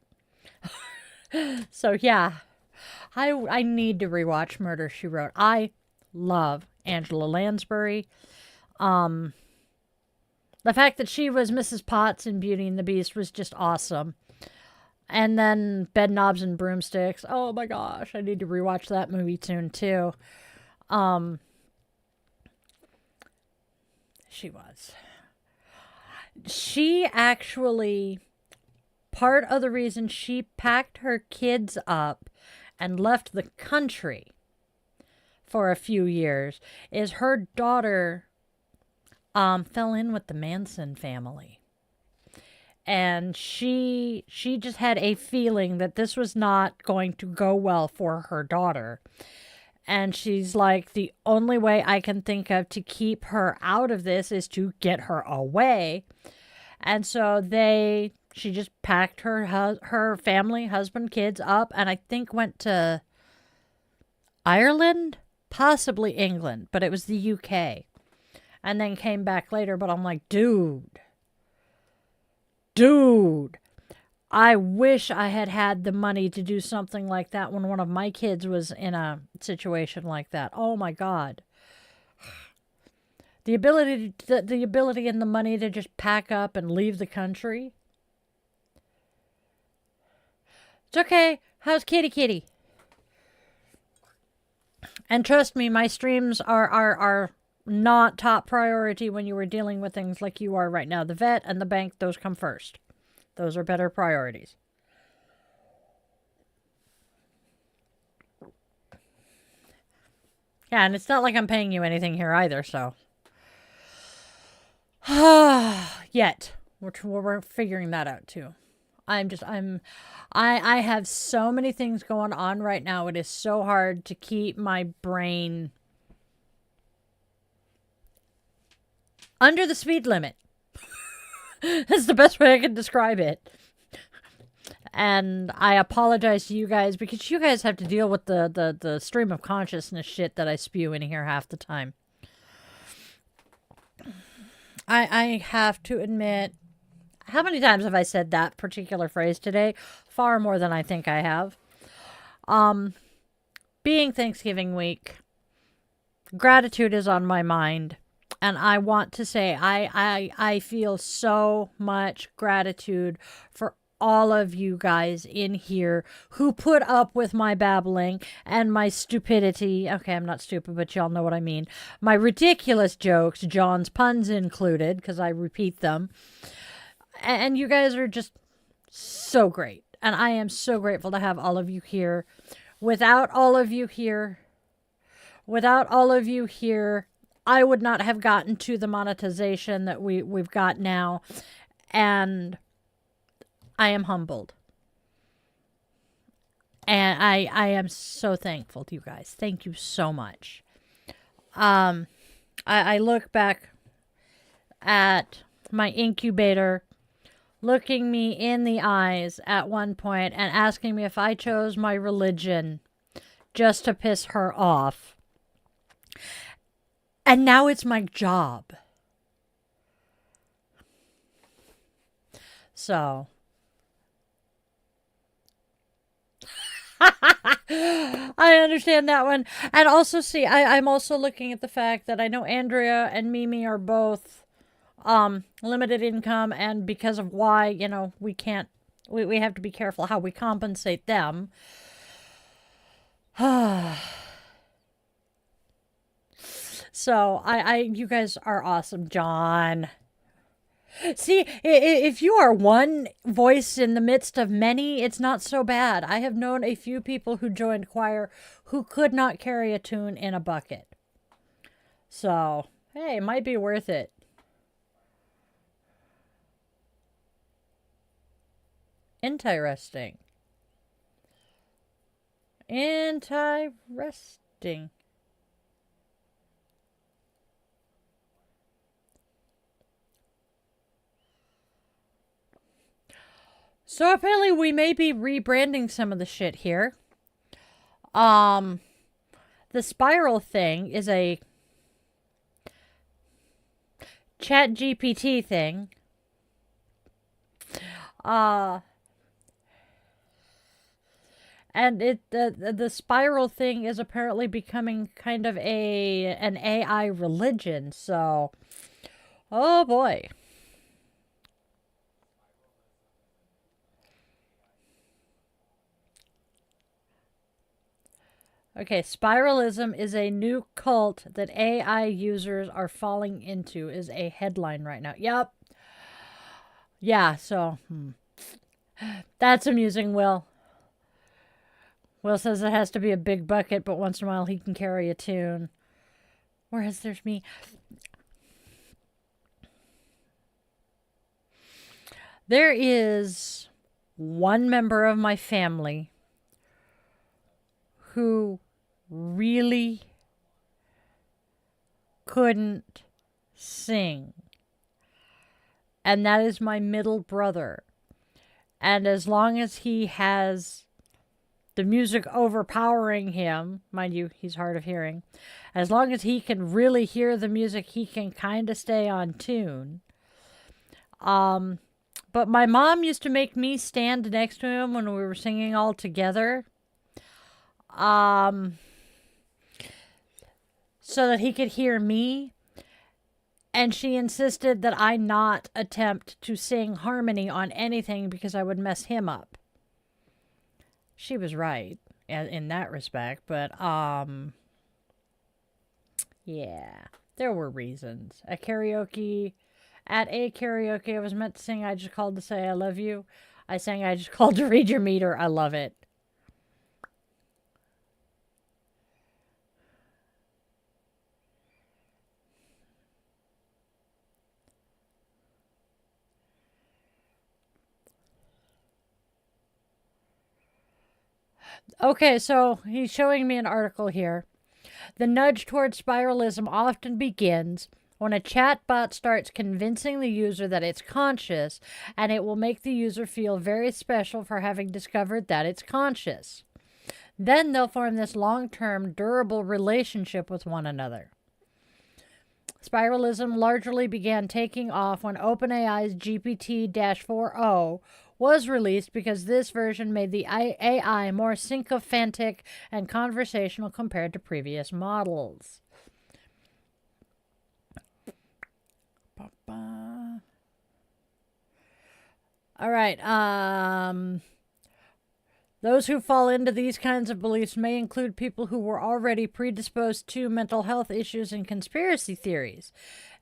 So yeah, I need to rewatch Murder, She Wrote. I love Angela Lansbury. The fact that she was Mrs. Potts in Beauty and the Beast was just awesome. And then Bed Knobs and Broomsticks. Oh my gosh, I need to rewatch that movie soon too. She was. She actually, part of the reason she packed her kids up and left the country for a few years is her daughter fell in with the Manson family. And she just had a feeling that this was not going to go well for her daughter. And she's like, the only way I can think of to keep her out of this is to get her away. And so she just packed her family, husband, kids up, and I think went to Ireland, possibly England, but it was the UK. And then came back later, but I'm like, dude, I wish I had had the money to do something like that when one of my kids was in a situation like that. Oh my God. The ability and the money to just pack up and leave the country. It's okay. How's Kitty? And trust me, my streams are not top priority when you were dealing with things like you are right now. The vet and the bank, those come first. Those are better priorities. Yeah, and it's not like I'm paying you anything here either, so. Yet. We're figuring that out too. I have so many things going on right now. It is so hard to keep my brain under the speed limit. That's the best way I can describe it. And I apologize to you guys because you guys have to deal with the stream of consciousness shit that I spew in here half the time. I have to admit, how many times have I said that particular phrase today? Far more than I think I have. Being Thanksgiving week, gratitude is on my mind. And I want to say I feel so much gratitude for all of you guys in here who put up with my babbling and my stupidity. Okay, I'm not stupid, but y'all know what I mean. My ridiculous jokes, John's puns included, because I repeat them. And you guys are just so great. And I am so grateful to have all of you here. Without all of you here, I would not have gotten to the monetization that we've got now. And I am humbled. And I am so thankful to you guys. Thank you so much. I look back at my incubator looking me in the eyes at one point and asking me if I chose my religion just to piss her off. And now it's my job. So. I understand that one. And also, see, I'm also looking at the fact that I know Andrea and Mimi are both limited income, and because of why, we can't, we have to be careful how we compensate them. So you guys are awesome, John. See, if you are one voice in the midst of many, it's not so bad. I have known a few people who joined choir who could not carry a tune in a bucket. So, hey, it might be worth it. Interesting. So apparently we may be rebranding some of the shit here. The spiral thing is a ChatGPT thing. And the spiral thing is apparently becoming kind of an AI religion. So, oh boy. Okay, spiralism is a new cult that AI users are falling into, is a headline right now. Yep. Yeah, so that's amusing, Will. Will says it has to be a big bucket, but once in a while he can carry a tune. Whereas there's me. There is one member of my family who really couldn't sing. And that is my middle brother. And as long as he has the music overpowering him, mind you, he's hard of hearing, as long as he can really hear the music, he can kind of stay on tune. But my mom used to make me stand next to him when we were singing all together. So that he could hear me. And she insisted that I not attempt to sing harmony on anything because I would mess him up. She was right in that respect, but yeah, there were reasons. At a karaoke, I was meant to sing I Just Called to Say I Love You. I sang I Just Called to Read Your Meter. I love it. Okay, so he's showing me an article here. The nudge towards spiralism often begins when a chatbot starts convincing the user that it's conscious, and it will make the user feel very special for having discovered that it's conscious. Then they'll form this long-term, durable relationship with one another. Spiralism largely began taking off when OpenAI's GPT-4o was released because this version made the AI more sycophantic and conversational compared to previous models. All right. Those who fall into these kinds of beliefs may include people who were already predisposed to mental health issues and conspiracy theories.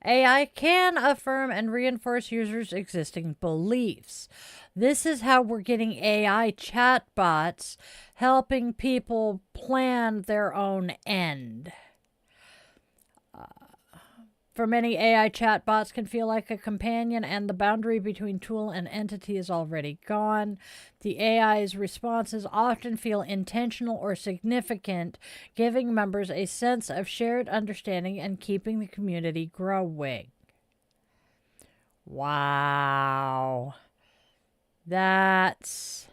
AI can affirm and reinforce users' existing beliefs. This is how we're getting AI chatbots helping people plan their own end. For many, AI chatbots can feel like a companion, and the boundary between tool and entity is already gone. The AI's responses often feel intentional or significant, giving members a sense of shared understanding and keeping the community growing. Wow. That's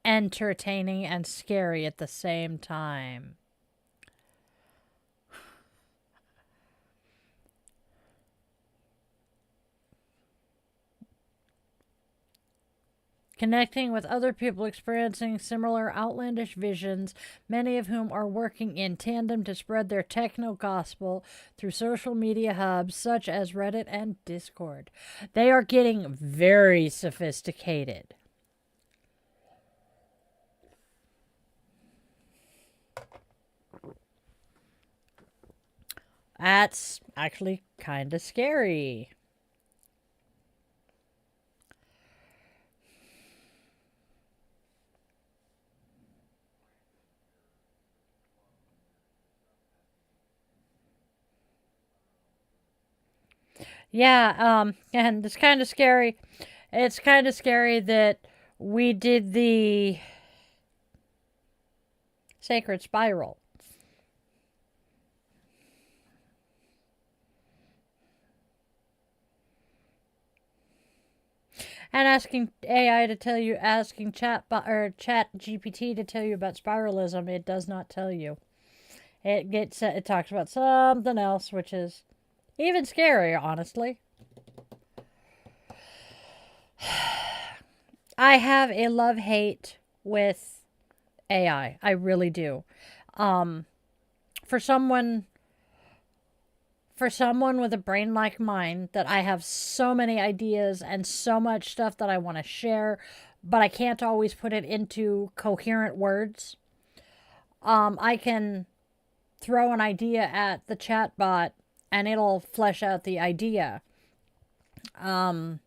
entertaining and scary at the same time. Connecting with other people experiencing similar outlandish visions, many of whom are working in tandem to spread their techno gospel through social media hubs such as Reddit and Discord. They are getting very sophisticated. That's actually kind of scary. Yeah, and it's kind of scary. It's kind of scary that we did the sacred spiral. And asking AI to tell you, asking Chat GPT to tell you about spiralism, it does not tell you. It talks about something else, which is even scarier, honestly. I have a love-hate with AI. I really do. For someone with a brain like mine, that I have so many ideas and so much stuff that I want to share, but I can't always put it into coherent words. I can throw an idea at the chatbot and it'll flesh out the idea. I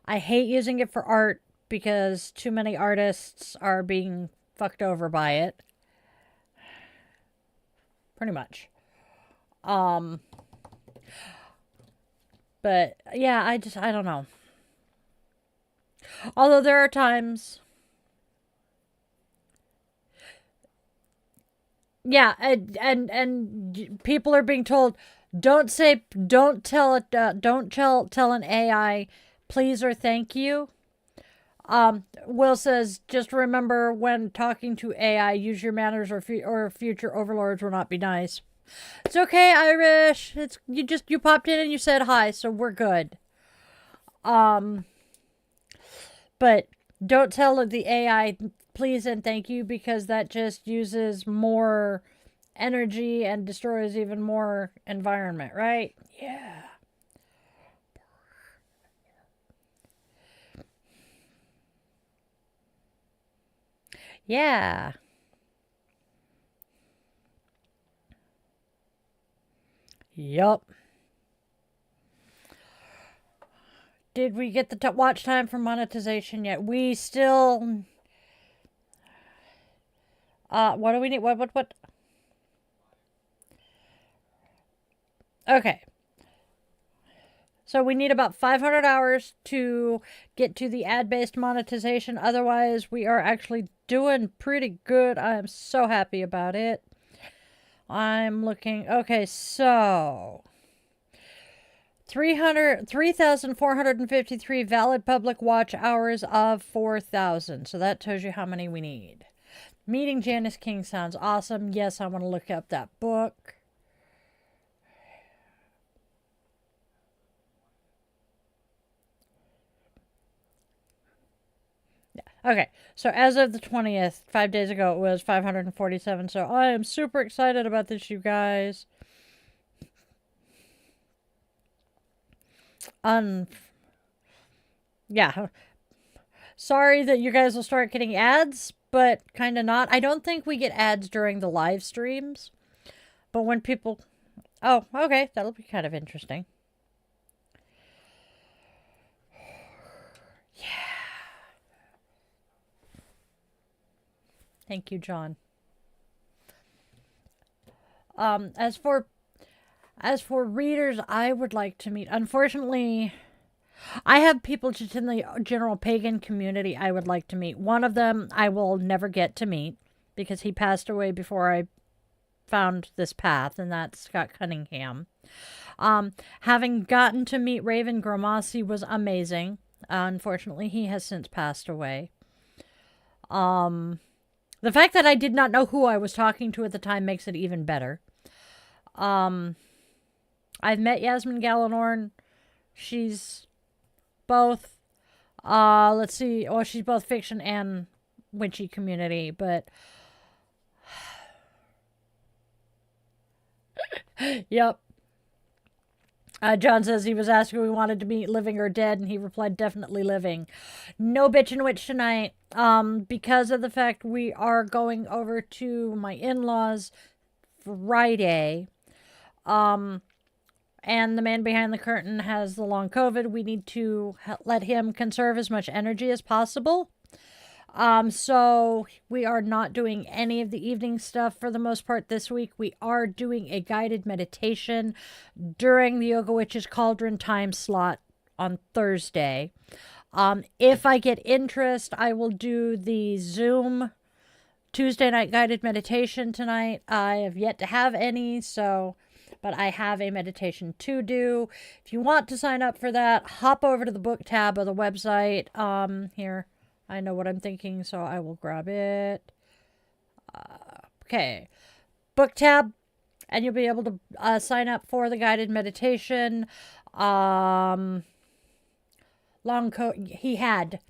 hate using it for art because too many artists are being fucked over by it. Pretty much. But yeah, I don't know. Although there are times, yeah, and people are being told, don't tell it, don't tell an AI please or thank you. Will says, just remember when talking to AI, use your manners or future overlords will not be nice. It's okay, Irish. It's you popped in and you said hi, so we're good. But don't tell the AI please and thank you, because that just uses more energy and destroys even more environment, right? Yeah. Yeah. Yup. Did we get the watch time for monetization yet? We still... what do we need? What? Okay. So we need about 500 hours to get to the ad-based monetization. Otherwise, we are actually doing pretty good. I am so happy about it. I'm looking. Okay, so 3,453 valid public watch hours of 4,000. So that tells you how many we need. Meeting Janice King sounds awesome. Yes, I want to look up that book. Okay, so as of the 20th, 5 days ago, it was 547. So I am super excited about this, you guys. Yeah. Sorry that you guys will start getting ads, but kind of not. I don't think we get ads during the live streams. But when people... Oh, okay, that'll be kind of interesting. Yeah. Thank you, John. As for readers, I would like to meet. Unfortunately, I have people just in the general pagan community I would like to meet. One of them I will never get to meet because he passed away before I found this path, and that's Scott Cunningham. Having gotten to meet Raven Gramassi was amazing. Unfortunately, he has since passed away. The fact that I did not know who I was talking to at the time makes it even better. I've met Yasmin Galenorn. She's both, let's see, she's both fiction and witchy community, but yep. John says he was asked who he wanted to meet, living or dead, and he replied, definitely living. No bitchin' witch tonight, because of the fact we are going over to my in-laws Friday, and the man behind the curtain has the long COVID. We need to let him conserve as much energy as possible. So we are not doing any of the evening stuff for the most part this week. We are doing a guided meditation during the Yoga Witches Cauldron time slot on Thursday. If I get interest, I will do the Zoom Tuesday night guided meditation tonight. I have yet to have any, but I have a meditation to do. If you want to sign up for that, hop over to the book tab of the website. Here. I know what I'm thinking, so I will grab it. Okay. Book tab, and you'll be able to sign up for the guided meditation. Long code he had.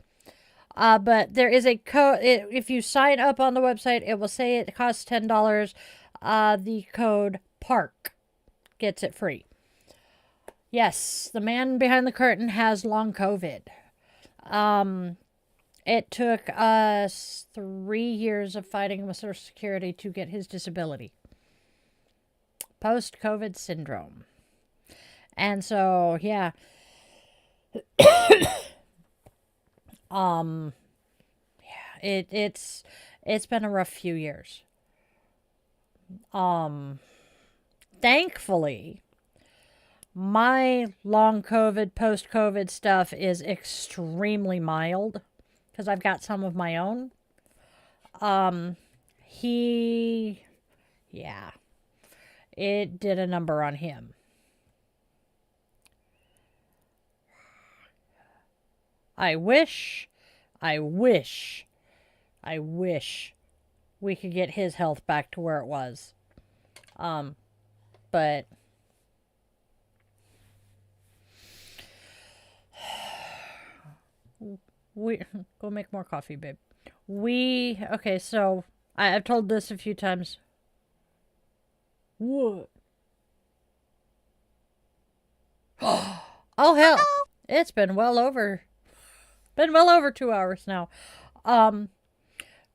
But there is a code. If you sign up on the website, it will say it costs $10. The code PARK gets it free. Yes, the man behind the curtain has long COVID. It took us 3 years of fighting with Social Security to get his disability. Post-COVID syndrome. And so, yeah. It's been a rough few years. Thankfully, my long COVID, post-COVID stuff is extremely mild. Because I've got some of my own. It did a number on him. I wish we could get his health back to where it was. But we go make more coffee, babe. Okay, so I've told this a few times. What? Oh hell! It's been well over 2 hours now.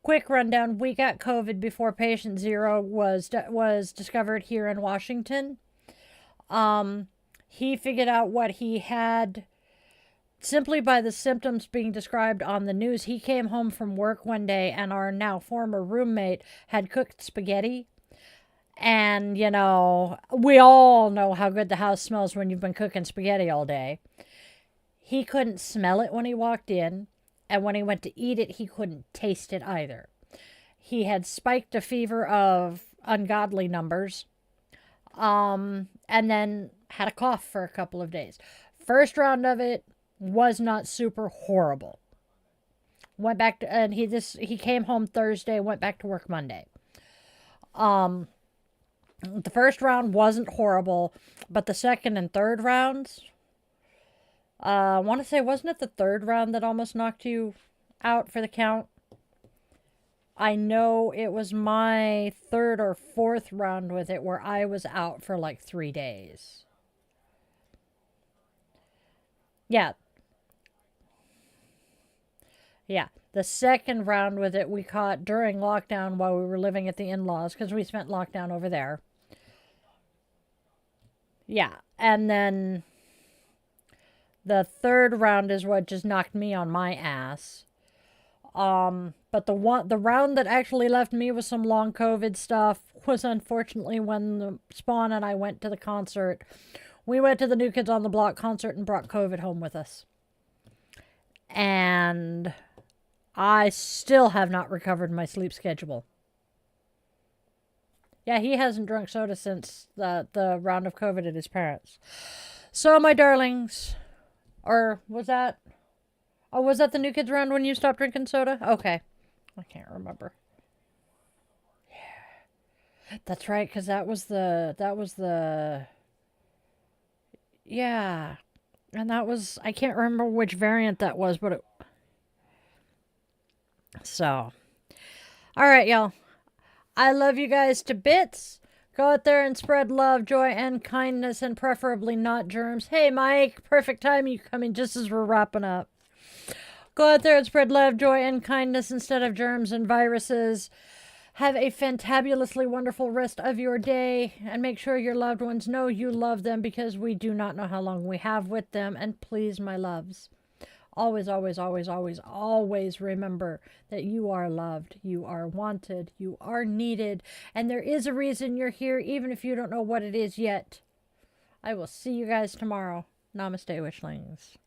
Quick rundown. We got COVID before patient 0 was discovered here in Washington. He figured out what he had simply by the symptoms being described on the news. He came home from work one day and our now former roommate had cooked spaghetti. And, you know, we all know how good the house smells when you've been cooking spaghetti all day. He couldn't smell it when he walked in, and when he went to eat it, he couldn't taste it either. He had spiked a fever of ungodly numbers, and then had a cough for a couple of days. First round of it was not super horrible. Went back to, and he came home Thursday, went back to work Monday. The first round wasn't horrible, but the second and third rounds, I want to say, wasn't it the third round that almost knocked you out for the count? I know it was my third or fourth round with it where I was out for like 3 days. Yeah. Yeah. The second round with it we caught during lockdown while we were living at the in-laws, because we spent lockdown over there. Yeah. And then the third round is what just knocked me on my ass. But the round that actually left me with some long COVID stuff was unfortunately when the Spawn and I went to the concert. We went to the New Kids on the Block concert and brought COVID home with us. And I still have not recovered my sleep schedule. Yeah, he hasn't drunk soda since the round of COVID at his parents'. So, my darlings, or was that... Oh, was that the New Kids round when you stopped drinking soda? Okay. I can't remember. Yeah. That's right, because that was the... Yeah. And that was... I can't remember which variant that was, but it... So. Alright, y'all. I love you guys to bits. Go out there and spread love, joy, and kindness, and preferably not germs. Hey, Mike. Perfect time. You coming just as we're wrapping up. Go out there and spread love, joy, and kindness instead of germs and viruses. Have a fantabulously wonderful rest of your day. And make sure your loved ones know you love them, because we do not know how long we have with them. And please, my loves, always, always, always, always, always remember that you are loved, you are wanted, you are needed. And there is a reason you're here, even if you don't know what it is yet. I will see you guys tomorrow. Namaste, Witchlings.